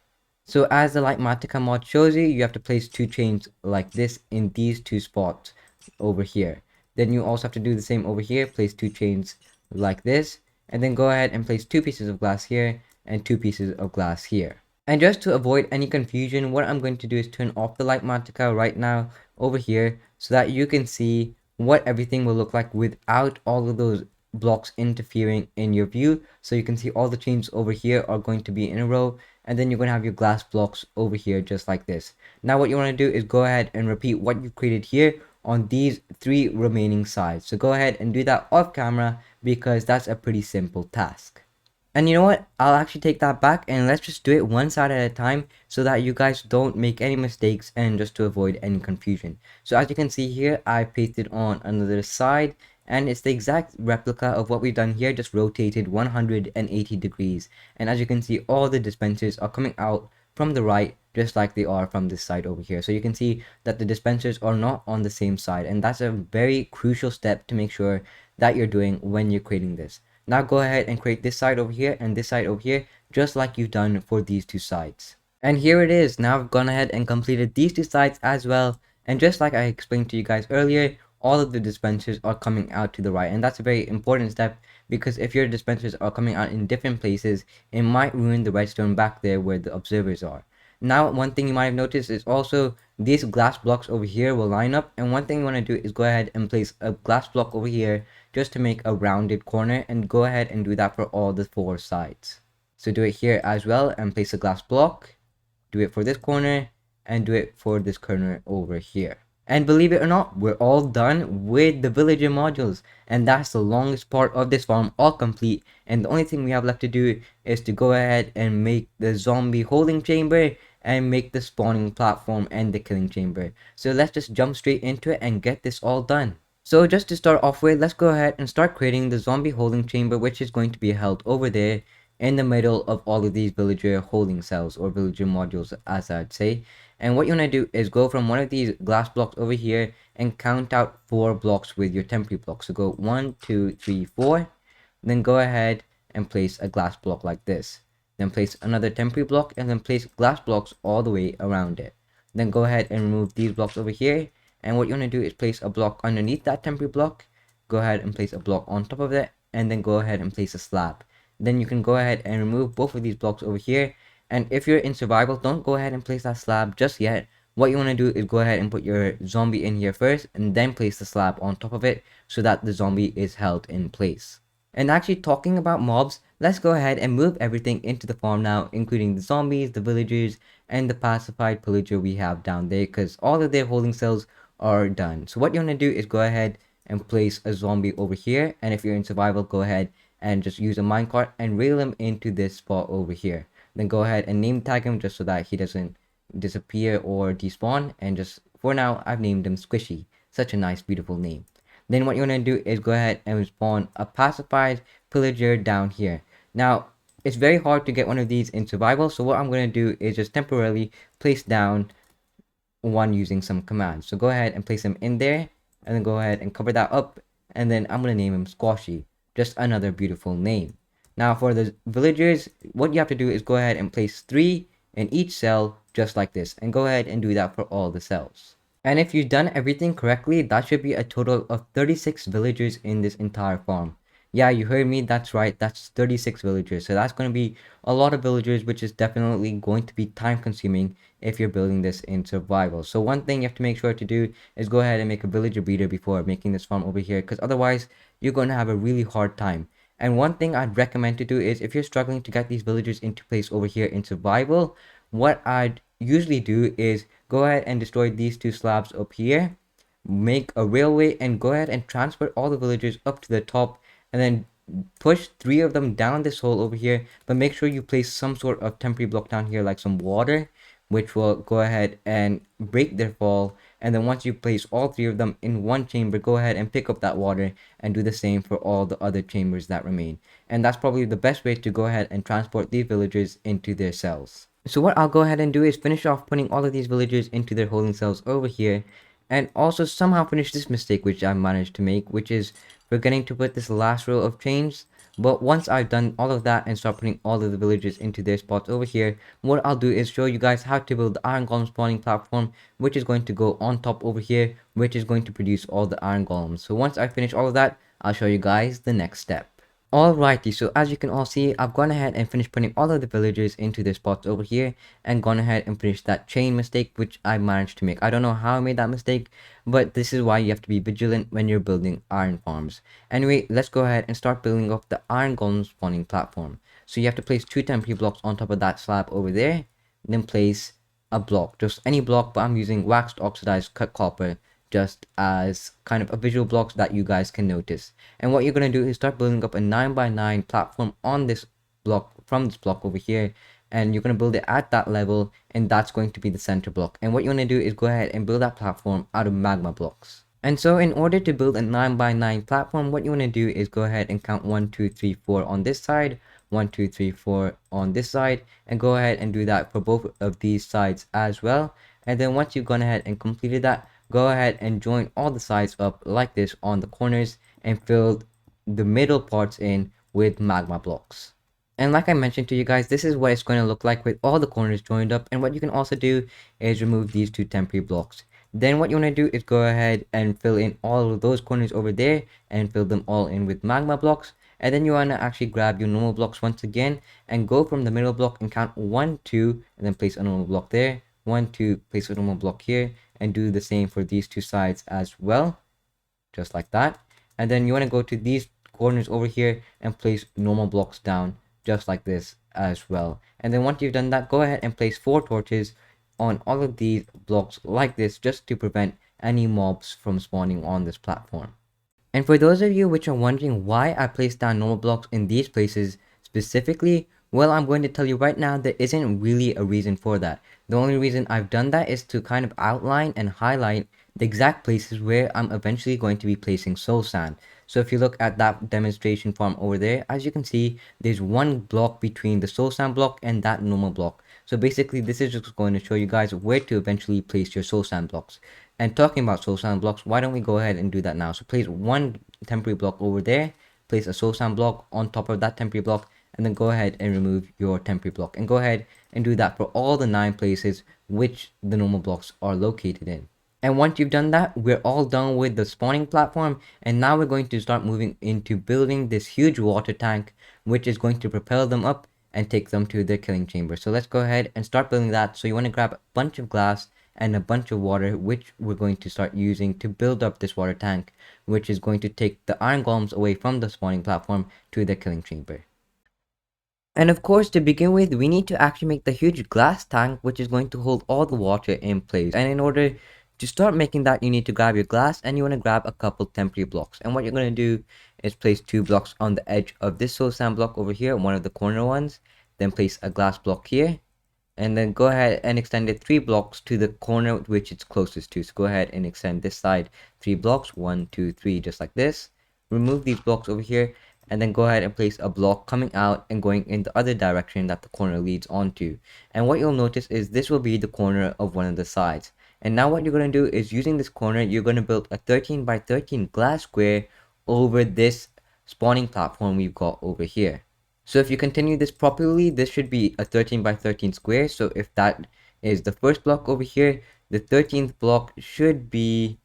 So as the Litematica mod shows you, you have to place 2 chains like this in these 2 spots over here. Then you also have to do the same over here, place 2 chains like this, and then go ahead and place 2 pieces of glass here and 2 pieces of glass here. And just to avoid any confusion, what I'm going to do is turn off the Litematica right now over here so that you can see what everything will look like without all of those blocks interfering in your view. So you can see all the chains over here are going to be in a row, and then you're going to have your glass blocks over here just like this. Now what you want to do is go ahead and repeat what you created here on these 3 remaining sides. So go ahead and do that off camera because that's a pretty simple task. And you know what, I'll actually take that back and let's just do it one side at a time so that you guys don't make any mistakes and just to avoid any confusion. So as you can see here, I pasted on another side and it's the exact replica of what we've done here, just rotated 180 degrees. And as you can see, all the dispensers are coming out from the right just like they are from this side over here. So you can see that the dispensers are not on the same side, and that's a very crucial step to make sure that you're doing when you're creating this. Now go ahead and create this side over here and this side over here just like you've done for these 2 sides. And here it is. Now I've gone ahead and completed these 2 sides as well, and just like I explained to you guys earlier, all of the dispensers are coming out to the right, and that's a very important step because if your dispensers are coming out in different places, it might ruin the redstone back there where the observers are. Now one thing you might have noticed is also these glass blocks over here will line up, and one thing you want to do is go ahead and place a glass block over here just to make a rounded corner, and go ahead and do that for all the 4 sides. So do it here as well and place a glass block, do it for this corner, and do it for this corner over here. And believe it or not, we're all done with the villager modules, and that's the longest part of this farm all complete. And the only thing we have left to do is to go ahead and make the zombie holding chamber and make the spawning platform and the killing chamber. So let's just jump straight into it and get this all done. So just to start off with, let's go ahead and start creating the zombie holding chamber, which is going to be held over there in the middle of all of these villager holding cells or villager modules, as I'd say. And what you want to do is go from one of these glass blocks over here and count out 4 blocks with your temporary block. So go 1, 2, 3, 4. Then go ahead and place a glass block like this. Then place another temporary block and then place glass blocks all the way around it. Then go ahead and remove these blocks over here. And what you want to do is place a block underneath that temporary block. Go ahead and place a block on top of it. And then go ahead and place a slab. Then you can go ahead and remove both of these blocks over here. And if you're in survival, don't go ahead and place that slab just yet. What you want to do is go ahead and put your zombie in here first and then place the slab on top of it so that the zombie is held in place. And actually talking about mobs, let's go ahead and move everything into the farm now, including the zombies, the villagers, and the pacified pillager we have down there, because all of their holding cells are done. So what you want to do is go ahead and place a zombie over here, and if you're in survival, go ahead and just use a minecart and rail him into this spot over here. Then go ahead and name tag him just so that he doesn't disappear or despawn, and just for now I've named him Squishy. Such a nice beautiful name. Then what you want to do is go ahead and spawn a pacified pillager down here. Now it's very hard to get one of these in survival, so what I'm going to do is just temporarily place down one using some commands. So go ahead and place him in there, and then go ahead and cover that up, and then I'm going to name him Squashy. Just another beautiful name. Now for the villagers, what you have to do is go ahead and place 3 in each cell just like this, and go ahead and do that for all the cells. And if you've done everything correctly, that should be a total of 36 villagers in this entire farm. Yeah, you heard me, that's right, that's 36 villagers. So that's going to be a lot of villagers, which is definitely going to be time consuming if you're building this in survival. So one thing you have to make sure to do is go ahead and make a villager breeder before making this farm over here, because otherwise you're going to have a really hard time. And one thing I'd recommend to do is, if you're struggling to get these villagers into place over here in survival, what I'd usually do is go ahead and destroy these two slabs up here, make a railway, and go ahead and transfer all the villagers up to the top, and then push 3 of them down this hole over here. But make sure you place some sort of temporary block down here, like some water, which will go ahead and break their fall. And then once you place all 3 of them in one chamber, go ahead and pick up that water and do the same for all the other chambers that remain. And that's probably the best way to go ahead and transport these villagers into their cells. So what I'll go ahead and do is finish off putting all of these villagers into their holding cells over here, and also somehow finish this mistake which I managed to make, which is forgetting to put this last row of chains. But once I've done all of that and start putting all of the villagers into their spots over here, what I'll do is show you guys how to build the iron golem spawning platform, which is going to go on top over here, which is going to produce all the iron golems. So once I finish all of that, I'll show you guys the next step. Alrighty, so as you can all see, I've gone ahead and finished putting all of the villagers into their spots over here, and gone ahead and finished that chain mistake which I managed to make. I don't know how I made that mistake, but this is why you have to be vigilant when you're building iron farms. Anyway, let's go ahead and start building up the iron golem spawning platform. So you have to place 2 temporary blocks on top of that slab over there, then place a block, just any block, but I'm using waxed oxidized cut copper just as kind of a visual blocks that you guys can notice. And what you're going to do is start building up a 9x9 platform on this block, from this block over here, and you're going to build it at that level, and that's going to be the center block. And what you want to do is go ahead and build that platform out of magma blocks. And so in order to build a 9x9 platform, what you want to do is go ahead and count 1 2 3 4 on this side, 1 2 3 4 on this side, and go ahead and do that for both of these sides as well. And then once you've gone ahead and completed that, go ahead and join all the sides up like this on the corners, and fill the middle parts in with magma blocks. And like I mentioned to you guys, this is what it's going to look like with all the corners joined up. And what you can also do is remove these 2 temporary blocks. Then what you want to do is go ahead and fill in all of those corners over there, and fill them all in with magma blocks. And then you want to actually grab your normal blocks once again, and go from the middle block and count 1 2, and then place a normal block there, 1 2, place a normal block here, and do the same for these 2 sides as well, just like that. And then you want to go to these corners over here and place normal blocks down just like this as well. And then once you've done that, go ahead and place 4 torches on all of these blocks like this, just to prevent any mobs from spawning on this platform. And for those of you which are wondering why I placed down normal blocks in these places specifically, well, I'm going to tell you right now, there isn't really a reason for that. The only reason I've done that is to kind of outline and highlight the exact places where I'm eventually going to be placing soul sand. So if you look at that demonstration farm over there, as you can see, there's 1 block between the soul sand block and that normal block. So basically, this is just going to show you guys where to eventually place your soul sand blocks. And talking about soul sand blocks, why don't we go ahead and do that now? So place 1 temporary block over there, place a soul sand block on top of that temporary block, and then go ahead and remove your temporary block, and go ahead and do that for all the 9 places which the normal blocks are located in. And once you've done that, we're all done with the spawning platform, and now we're going to start moving into building this huge water tank, which is going to propel them up and take them to their killing chamber. So let's go ahead and start building that. So you want to grab a bunch of glass and a bunch of water, which we're going to start using to build up this water tank, which is going to take the iron golems away from the spawning platform to their killing chamber. And of course, to begin with, we need to actually make the huge glass tank, which is going to hold all the water in place. And in order to start making that, you need to grab your glass, and you want to grab a couple temporary blocks. And what you're going to do is place 2 blocks on the edge of this soul sand block over here, one of the corner ones. Then place a glass block here, and then go ahead and extend it 3 blocks to the corner which it's closest to. So go ahead and extend this side 3 blocks, 1 2 3, just like this. Remove these blocks over here, and then go ahead and place a block coming out and going in the other direction that the corner leads onto. And what you'll notice is this will be the corner of one of the sides. And now what you're going to do is, using this corner, you're going to build a 13 by 13 glass square over this spawning platform we've got over here. So if you continue this properly, this should be a 13 by 13 square. So if that is the first block over here, the 13th block should be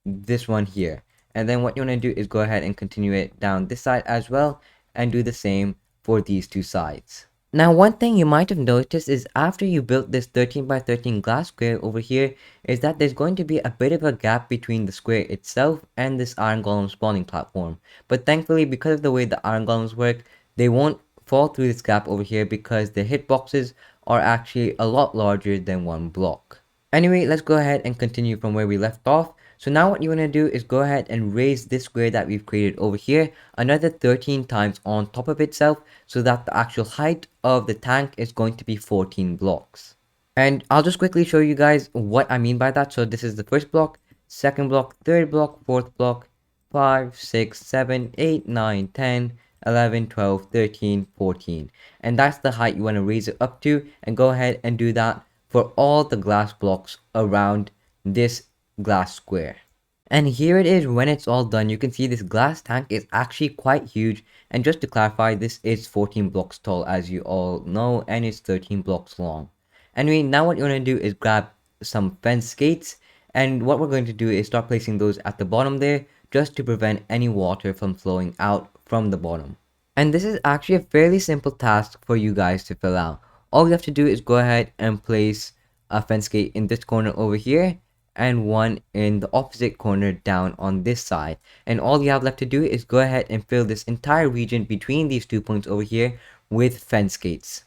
this one here. And then what you want to do is go ahead and continue it down this side as well, and do the same for these 2 sides. Now, one thing you might have noticed is after you built this 13 by 13 glass square over here is that there's going to be a bit of a gap between the square itself and this iron golem spawning platform. But thankfully, because of the way the iron golems work, they won't fall through this gap over here because the hitboxes are actually a lot larger than one block. Anyway, let's go ahead and continue from where we left off. So now what you want to do is go ahead and raise this square that we've created over here another 13 times on top of itself so that the actual height of the tank is going to be 14 blocks. And I'll just quickly show you guys what I mean by that. So this is the first block, second block, third block, fourth block, 5, 6, 7, 8, 9, 10, 11, 12, 13, 14. And that's the height you want to raise it up to, and go ahead and do that for all the glass blocks around this glass square. And here it is when it's all done. You can see this glass tank is actually quite huge, and just to clarify, this is 14 blocks tall as you all know, and it's 13 blocks long. Anyway, now what you want to do is grab some fence gates, and what we're going to do is start placing those at the bottom there just to prevent any water from flowing out from the bottom. And this is actually a fairly simple task for you guys to fill out. All you have to do is go ahead and place a fence gate in this corner over here and one in the opposite corner down on this side. And all you have left to do is go ahead and fill this entire region between these 2 points over here with fence gates.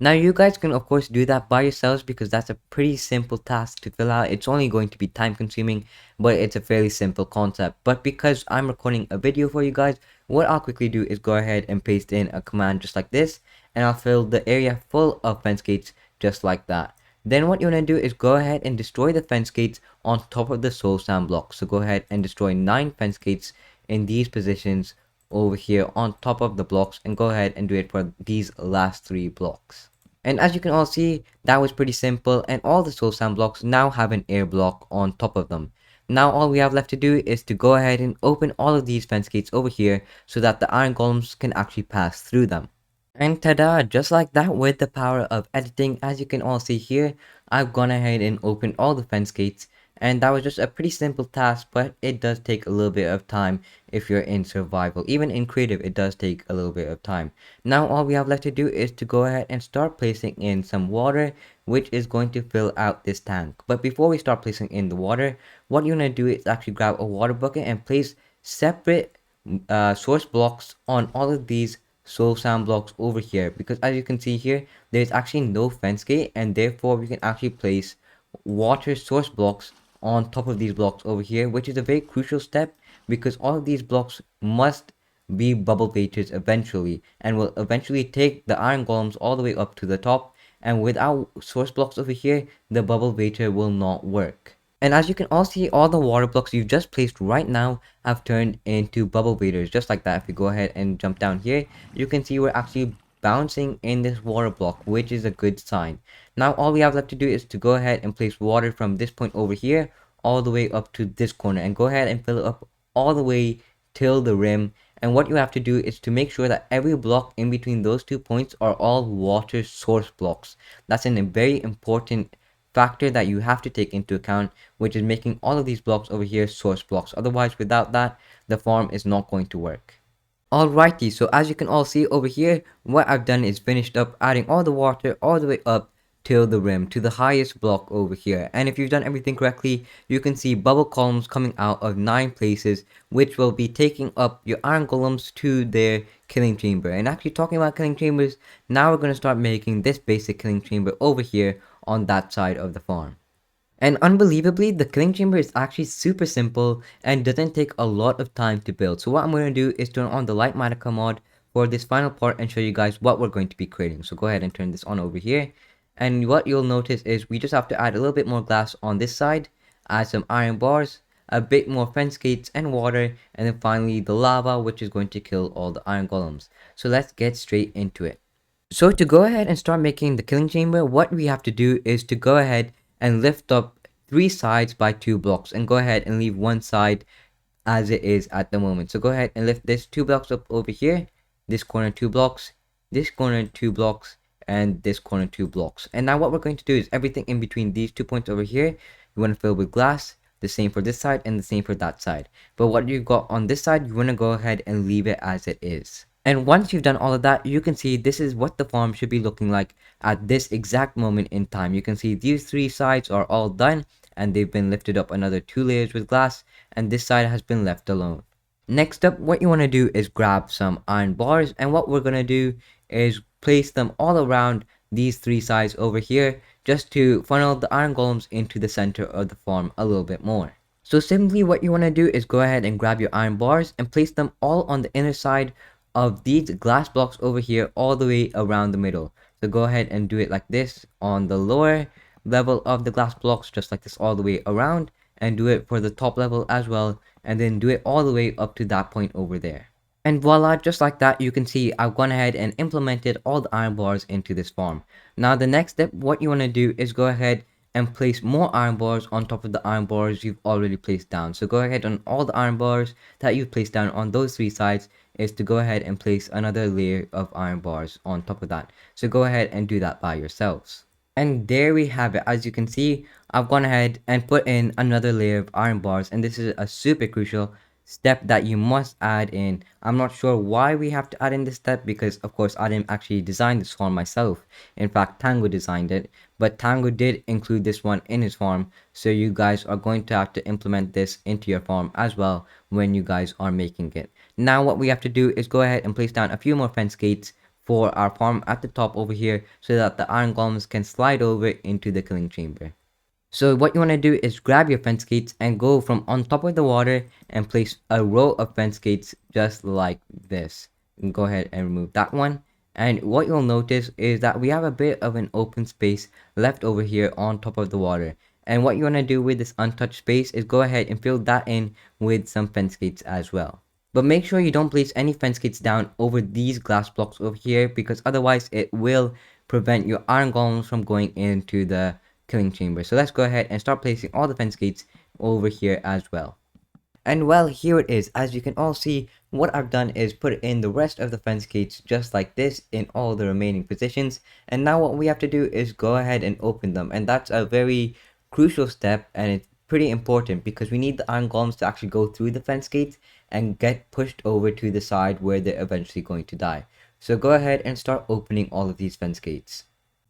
Now you guys can of course do that by yourselves because that's a pretty simple task to fill out. It's only going to be time consuming, but it's a fairly simple concept. But because I'm recording a video for you guys, what I'll quickly do is go ahead and paste in a command just like this, and I'll fill the area full of fence gates just like that. Then what you want to do is go ahead and destroy the fence gates on top of the soul sand block. So go ahead and destroy 9 fence gates in these positions over here on top of the blocks, and go ahead and do it for these last 3 blocks. And as you can all see, that was pretty simple, and all the soul sand blocks now have an air block on top of them. Now all we have left to do is to go ahead and open all of these fence gates over here so that the iron golems can actually pass through them. And ta-da, just like that, with the power of editing, as you can all see here, I've gone ahead and opened all the fence gates, and that was just a pretty simple task, but it does take a little bit of time if you're in survival. Even in creative, it does take a little bit of time. Now all we have left to do is to go ahead and start placing in some water, which is going to fill out this tank. But before we start placing in the water, what you're going to do is actually grab a water bucket and place separate source blocks on all of these soul sand blocks over here, because as you can see here, there's actually no fence gate, and therefore we can actually place water source blocks on top of these blocks over here, which is a very crucial step because all of these blocks must be bubble vators eventually, and will eventually take the iron golems all the way up to the top, and without source blocks over here, the bubble vator will not work. And as you can all see, all the water blocks you've just placed right now have turned into bubble vators, just like that. If you go ahead and jump down here, you can see we're actually bouncing in this water block, which is a good sign. Now all we have left to do is to go ahead and place water from this point over here all the way up to this corner, and go ahead and fill it up all the way till the rim. And what you have to do is to make sure that every block in between those 2 points are all water source blocks. That's a very important factor that you have to take into account, which is making all of these blocks over here source blocks. Otherwise, without that, the farm is not going to work. Alrighty, so as you can all see over here, what I've done is finished up adding all the water all the way up till the rim, to the highest block over here. And if you've done everything correctly, you can see bubble columns coming out of 9 places, which will be taking up your iron golems to their killing chamber. And actually talking about killing chambers, now we're going to start making this basic killing chamber over here on that side of the farm. And unbelievably, the killing chamber is actually super simple and doesn't take a lot of time to build. So what I'm going to do is turn on the light matica mod for this final part and show you guys what we're going to be creating. So go ahead and turn this on over here. And what you'll notice is we just have to add a little bit more glass on this side, add some iron bars, a bit more fence gates and water, and then finally the lava, which is going to kill all the iron golems. So let's get straight into it. So to go ahead and start making the killing chamber, what we have to do is to go ahead and lift up 3 sides by 2 blocks, and go ahead and leave one side as it is at the moment. So go ahead and lift this 2 blocks up over here, this corner 2 blocks, this corner 2 blocks, and this corner 2 blocks. And now what we're going to do is everything in between these 2 points over here, you want to fill with glass, the same for this side and the same for that side. But what you've got on this side, you want to go ahead and leave it as it is. And once you've done all of that, you can see this is what the farm should be looking like at this exact moment in time. You can see these three sides are all done and they've been lifted up another 2 layers with glass, and this side has been left alone. Next up, what you want to do is grab some iron bars, and what we're going to do is place them all around these three sides over here just to funnel the iron golems into the center of the farm a little bit more. So simply what you want to do is go ahead and grab your iron bars and place them all on the inner side of these glass blocks over here all the way around the middle. So go ahead and do it like this on the lower level of the glass blocks, just like this all the way around, and do it for the top level as well, and then do it all the way up to that point over there. And voila, just like that, you can see I've gone ahead and implemented all the iron bars into this farm. Now the next step, what you want to do is go ahead and place more iron bars on top of the iron bars you've already placed down. So go ahead on all the iron bars that you've placed down on those three sides is to go ahead and place another layer of iron bars on top of that. So go ahead and do that by yourselves. And there we have it. As you can see, I've gone ahead and put in another layer of iron bars, and this is a super crucial step that you must add in. I'm not sure why we have to add in this step because of course I didn't actually design this farm myself. In fact, Tango designed it, but Tango did include this one in his farm, so you guys are going to have to implement this into your farm as well when you guys are making it. Now what we have to do is go ahead and place down a few more fence gates for our farm at the top over here so that the iron golems can slide over into the killing chamber. So what you want to do is grab your fence gates and go from on top of the water and place a row of fence gates just like this. And go ahead and remove that one. And what you'll notice is that we have a bit of an open space left over here on top of the water. And what you want to do with this untouched space is go ahead and fill that in with some fence gates as well. But make sure you don't place any fence gates down over these glass blocks over here, because otherwise it will prevent your iron golems from going into the killing chamber. So let's go ahead and start placing all the fence gates over here as well. And well, here it is. As you can all see, what I've done is put in the rest of the fence gates just like this in all the remaining positions. And now what we have to do is go ahead and open them. And that's a very crucial step, and it's pretty important because we need the iron golems to actually go through the fence gates and get pushed over to the side where they're eventually going to die. So go ahead and start opening all of these fence gates.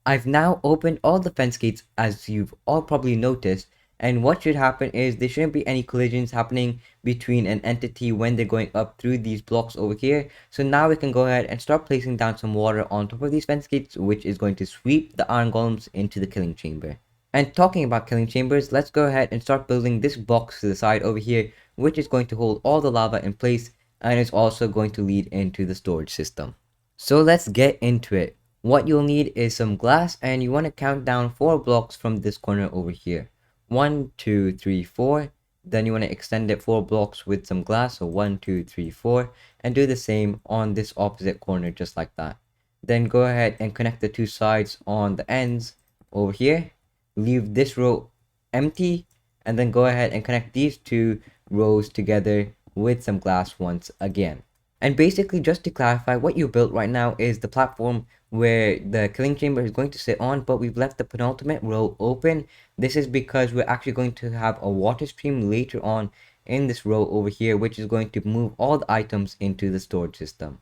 I've now opened all the fence gates, as you've all probably noticed, and what should happen is there shouldn't be any collisions happening between an entity when they're going up through these blocks over here. So now we can go ahead and start placing down some water on top of these fence gates, which is going to sweep the iron golems into the killing chamber. And talking about killing chambers, let's go ahead and start building this box to the side over here, which is going to hold all the lava in place and is also going to lead into the storage system. So let's get into it. What you'll need is some glass, and you want to count down 4 blocks from this corner over here. 1, 2, 3, 4. Then you want to extend it 4 blocks with some glass, so 1, 2, 3, 4, and do the same on this opposite corner just like that. Then go ahead and connect the 2 sides on the ends over here. Leave this row empty, and then go ahead and connect these 2 rows together with some glass once again. And basically, just to clarify, what you built right now is the platform where the killing chamber is going to sit on, but we've left the penultimate row open. This is because we're actually going to have a water stream later on in this row over here, which is going to move all the items into the storage system.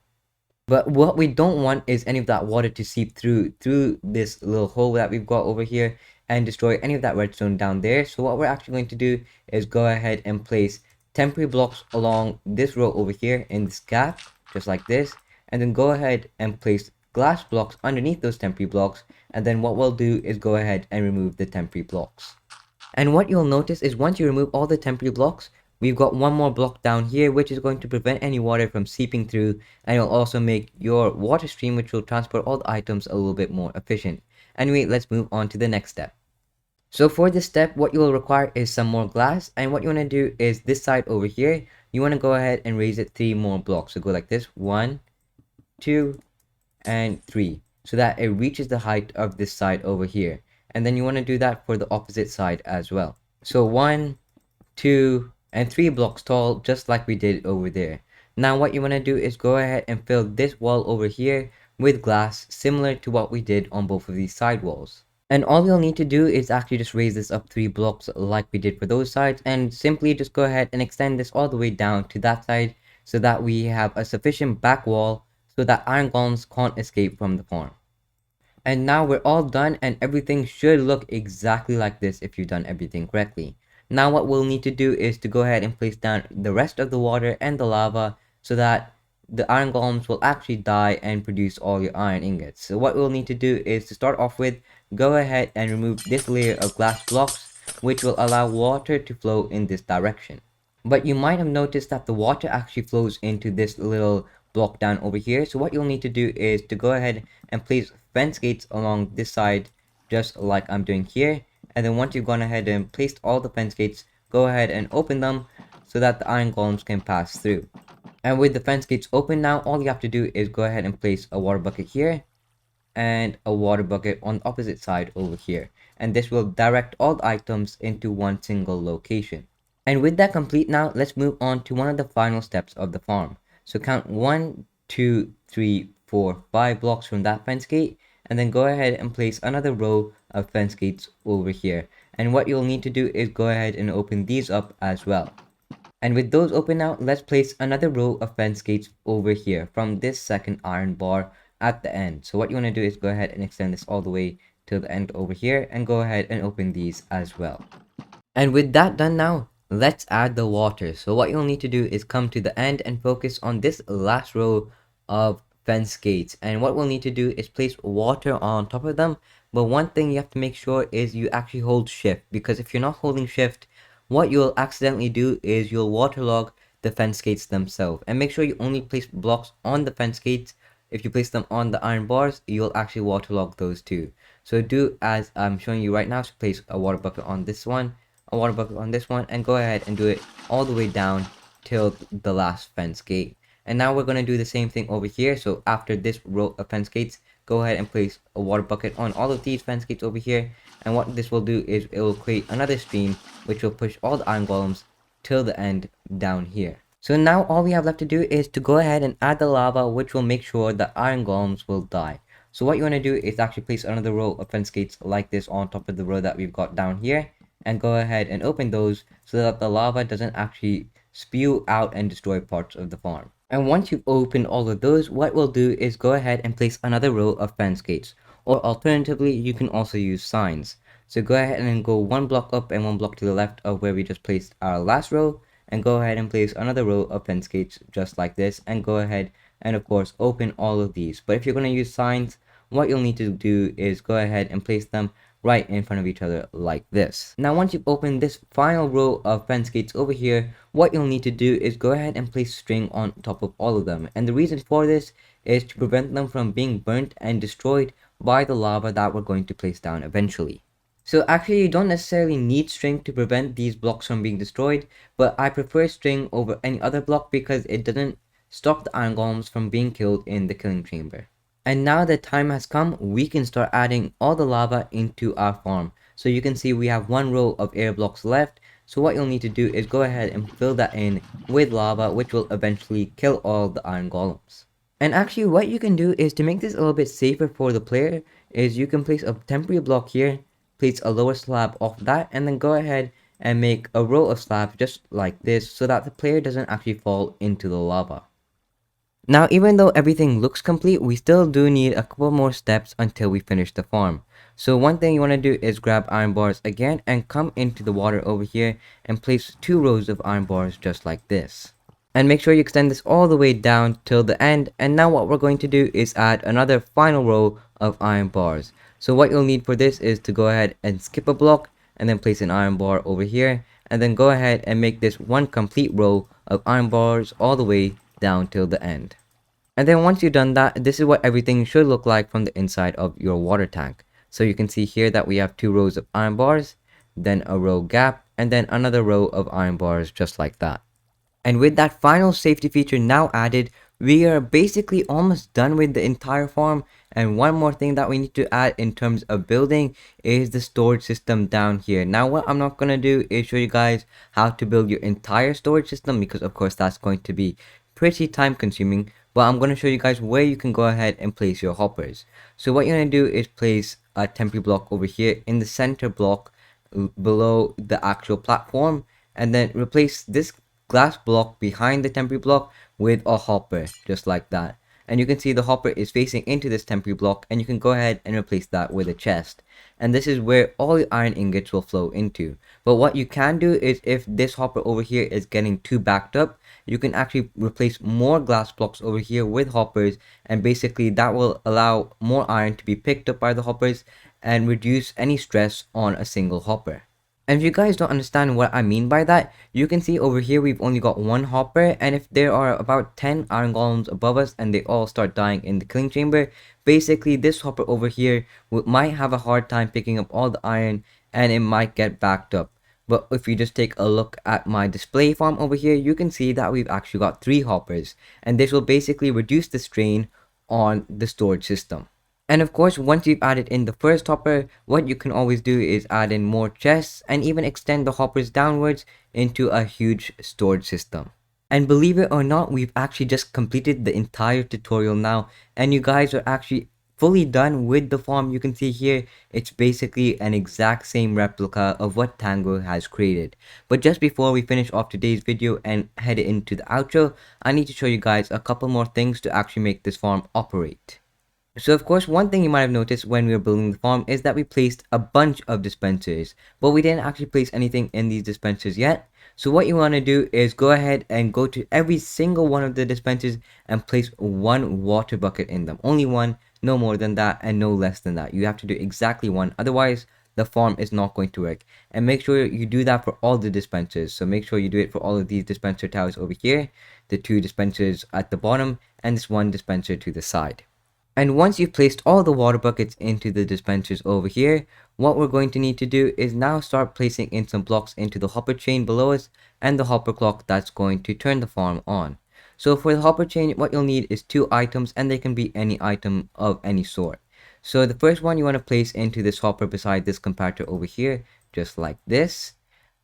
But what we don't want is any of that water to seep through this little hole that we've got over here and destroy any of that redstone down there. So what we're actually going to do is go ahead and place temporary blocks along this row over here in this gap, just like this, and then go ahead and place glass blocks underneath those temporary blocks, and then what we'll do is go ahead and remove the temporary blocks. And what you'll notice is once you remove all the temporary blocks, we've got one more block down here which is going to prevent any water from seeping through, and it'll also make your water stream, which will transport all the items, a little bit more efficient. Anyway, let's move on to the next step. So for this step, what you will require is some more glass, and what you want to do is this side over here, you want to go ahead and raise it 3 more blocks. So go like this, 1, 2, and 3, so that it reaches the height of this side over here. And then you want to do that for the opposite side as well. So 1, 2, and 3 blocks tall, just like we did over there. Now what you want to do is go ahead and fill this wall over here with glass, similar to what we did on both of these side walls. And all you'll need to do is actually just raise this up 3 blocks like we did for those sides, and simply just go ahead and extend this all the way down to that side so that we have a sufficient back wall so that iron golems can't escape from the farm. And now we're all done, and everything should look exactly like this if you've done everything correctly. Now what we'll need to do is to go ahead and place down the rest of the water and the lava so that the iron golems will actually die and produce all your iron ingots. So what we'll need to do is to start off with, go ahead and remove this layer of glass blocks, which will allow water to flow in this direction. But you might have noticed that the water actually flows into this little block down over here. So what you'll need to do is to go ahead and place fence gates along this side, just like I'm doing here. And then once you've gone ahead and placed all the fence gates, go ahead and open them so that the iron golems can pass through. And with the fence gates open now, all you have to do is go ahead and place a water bucket here and a water bucket on the opposite side over here. And this will direct all the items into one single location. And with that complete now, let's move on to one of the final steps of the farm. So count 1, 2, 3, 4, 5 blocks from that fence gate, and then go ahead and place another row of fence gates over here. And what you'll need to do is go ahead and open these up as well. And with those open now, let's place another row of fence gates over here from this second iron bar at the end. So what you want to do is go ahead and extend this all the way to the end over here and go ahead and open these as well. And with that done now, let's add the water. So what you'll need to do is come to the end and focus on this last row of fence gates. And what we'll need to do is place water on top of them. But one thing you have to make sure is you actually hold shift, because if you're not holding shift, what you'll accidentally do is you'll waterlog the fence gates themselves. And make sure you only place blocks on the fence gates. If you place them on the iron bars, you'll actually waterlog those too. So do as I'm showing you right now. So place a water bucket on this one, a water bucket on this one, and go ahead and do it all the way down till the last fence gate. And now we're going to do the same thing over here. So after this row of fence gates, go ahead and place a water bucket on all of these fence gates over here. And what this will do is it will create another stream which will push all the iron golems till the end down here. So now all we have left to do is to go ahead and add the lava, which will make sure the iron golems will die. So what you want to do is actually place another row of fence gates like this on top of the row that we've got down here, and go ahead and open those so that the lava doesn't actually spew out and destroy parts of the farm. And once you've opened all of those, what we'll do is go ahead and place another row of fence gates, or alternatively you can also use signs. So go ahead and go one block up and one block to the left of where we just placed our last row, and go ahead and place another row of fence gates just like this, and go ahead and of course open all of these. But if you're going to use signs, what you'll need to do is go ahead and place them right in front of each other like this. Now once you've opened this final row of fence gates over here, what you'll need to do is go ahead and place string on top of all of them. And the reason for this is to prevent them from being burnt and destroyed by the lava that we're going to place down eventually. So actually you don't necessarily need string to prevent these blocks from being destroyed, but I prefer string over any other block because it doesn't stop the iron golems from being killed in the killing chamber. And now that time has come, we can start adding all the lava into our farm. So you can see we have one row of air blocks left. So what you'll need to do is go ahead and fill that in with lava, which will eventually kill all the iron golems. And actually what you can do is to make this a little bit safer for the player is you can place a temporary block here, place a lower slab off that, and then go ahead and make a row of slabs just like this so that the player doesn't actually fall into the lava. Now even though everything looks complete, we still do need a couple more steps until we finish the farm. So one thing you want to do is grab iron bars again and come into the water over here and place 2 rows of iron bars just like this. And make sure you extend this all the way down till the end. And now what we're going to do is add another final row of iron bars. So what you'll need for this is to go ahead and skip a block and then place an iron bar over here, and then go ahead and make this one complete row of iron bars all the way down till the end. And then once you've done that, this is what everything should look like from the inside of your water tank. So you can see here that we have 2 rows of iron bars, then a row gap, and then another row of iron bars just like that. And with that final safety feature now added, we are basically almost done with the entire farm. And one more thing that we need to add in terms of building is the storage system down here. Now what I'm not going to do is show you guys how to build your entire storage system, because of course that's going to be pretty time consuming. But I'm going to show you guys where you can go ahead and place your hoppers. So what you're going to do is place a temporary block over here in the center block below the actual platform, and then replace this glass block behind the temporary block with a hopper just like that. and you can see the hopper is facing into this temporary block, and you can go ahead and replace that with a chest. And this is where all your iron ingots will flow into. But what you can do is, if this hopper over here is getting too backed up, you can actually replace more glass blocks over here with hoppers, and basically that will allow more iron to be picked up by the hoppers and reduce any stress on a single hopper. And if you guys don't understand what I mean by that, you can see over here we've only got one hopper, and if there are about 10 iron golems above us and they all start dying in the killing chamber, basically this hopper over here might have a hard time picking up all the iron and it might get backed up. But if you just take a look at my display farm over here, you can see that we've actually got 3 hoppers, and this will basically reduce the strain on the storage system. And of course, once you've added in the first hopper, what you can always do is add in more chests and even extend the hoppers downwards into a huge storage system. And believe it or not, we've actually just completed the entire tutorial now, and you guys are actually fully done with the farm. You can see here, it's basically an exact same replica of what Tango has created. But just before we finish off today's video and head into the outro, I need to show you guys a couple more things to actually make this farm operate. So of course, one thing you might have noticed when we were building the farm is that we placed a bunch of dispensers, but we didn't actually place anything in these dispensers yet. So what you want to do is go ahead and go to every single one of the dispensers and place one water bucket in them. Only one, no more than that and no less than that. You have to do exactly one, otherwise the farm is not going to work. And make sure you do that for all the dispensers. So make sure you do it for all of these dispenser towers over here, the 2 dispensers at the bottom, and this 1 dispenser to the side. And once you've placed all the water buckets into the dispensers over here, what we're going to need to do is now start placing in some blocks into the hopper chain below us and the hopper clock that's going to turn the farm on. So for the hopper chain, what you'll need is 2 items, and they can be any item of any sort. So the first one you want to place into this hopper beside this compactor over here, just like this.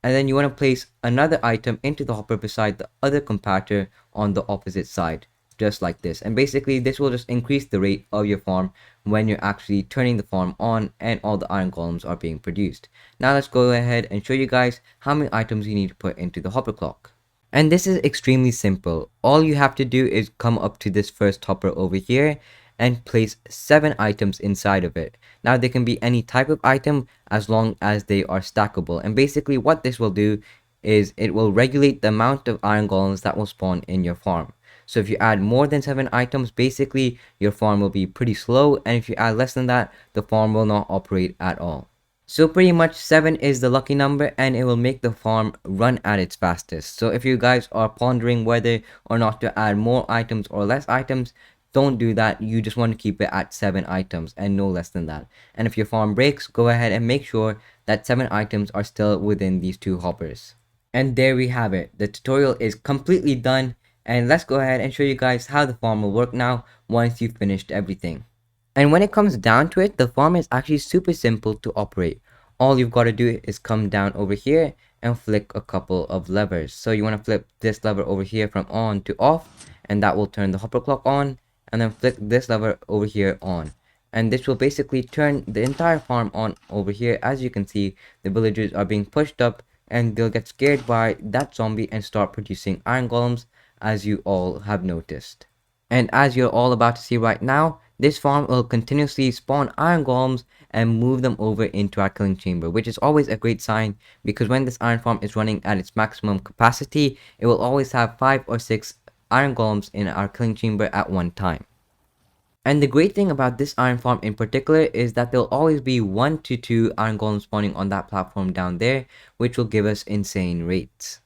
And then you want to place another item into the hopper beside the other compactor on the opposite side, just like this. And basically this will just increase the rate of your farm when you're actually turning the farm on and all the iron golems are being produced. Now let's go ahead and show you guys how many items you need to put into the hopper clock. And this is extremely simple. All you have to do is come up to this first hopper over here and place 7 items inside of it. Now they can be any type of item as long as they are stackable. And basically what this will do is it will regulate the amount of iron golems that will spawn in your farm. So if you add more than 7 items, basically your farm will be pretty slow, and if you add less than that, the farm will not operate at all. So pretty much 7 is the lucky number, and it will make the farm run at its fastest. So if you guys are pondering whether or not to add more items or less items, don't do that. You just want to keep it at 7 items and no less than that. And if your farm breaks, go ahead and make sure that 7 items are still within these 2 hoppers. And there we have it. The tutorial is completely done. And let's go ahead and show you guys how the farm will work now once you've finished everything. And when it comes down to it, the farm is actually super simple to operate. All you've got to do is come down over here and flick a couple of levers. So you want to flip this lever over here from on to off, and that will turn the hopper clock on, and then flick this lever over here on. And this will basically turn the entire farm on over here. As you can see, the villagers are being pushed up and they'll get scared by that zombie and start producing iron golems, as you all have noticed. And as you're all about to see right now, this farm will continuously spawn iron golems and move them over into our killing chamber, which is always a great sign, because when this iron farm is running at its maximum capacity, it will always have 5 or 6 iron golems in our killing chamber at one time. And the great thing about this iron farm in particular is that there'll always be 1 to 2 iron golems spawning on that platform down there, which will give us insane rates.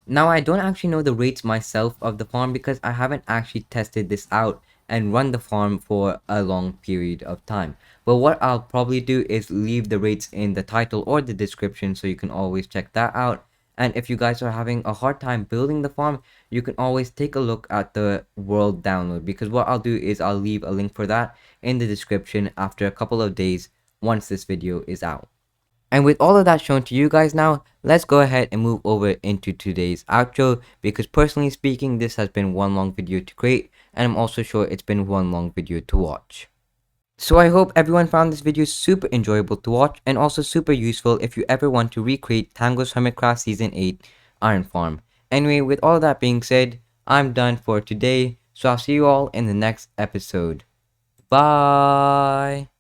Now I don't actually know the rates myself of the farm because I haven't actually tested this out and run the farm for a long period of time. But what I'll probably do is leave the rates in the title or the description so you can always check that out. And if you guys are having a hard time building the farm, you can always take a look at the world download, because what I'll do is I'll leave a link for that in the description after a couple of days once this video is out. And with all of that shown to you guys now, let's go ahead and move over into today's outro, because personally speaking, this has been one long video to create, and I'm also sure it's been one long video to watch. So I hope everyone found this video super enjoyable to watch, and also super useful if you ever want to recreate Tango's Hermitcraft Season 8 Iron Farm. Anyway, with all that being said, I'm done for today. So I'll see you all in the next episode. Bye.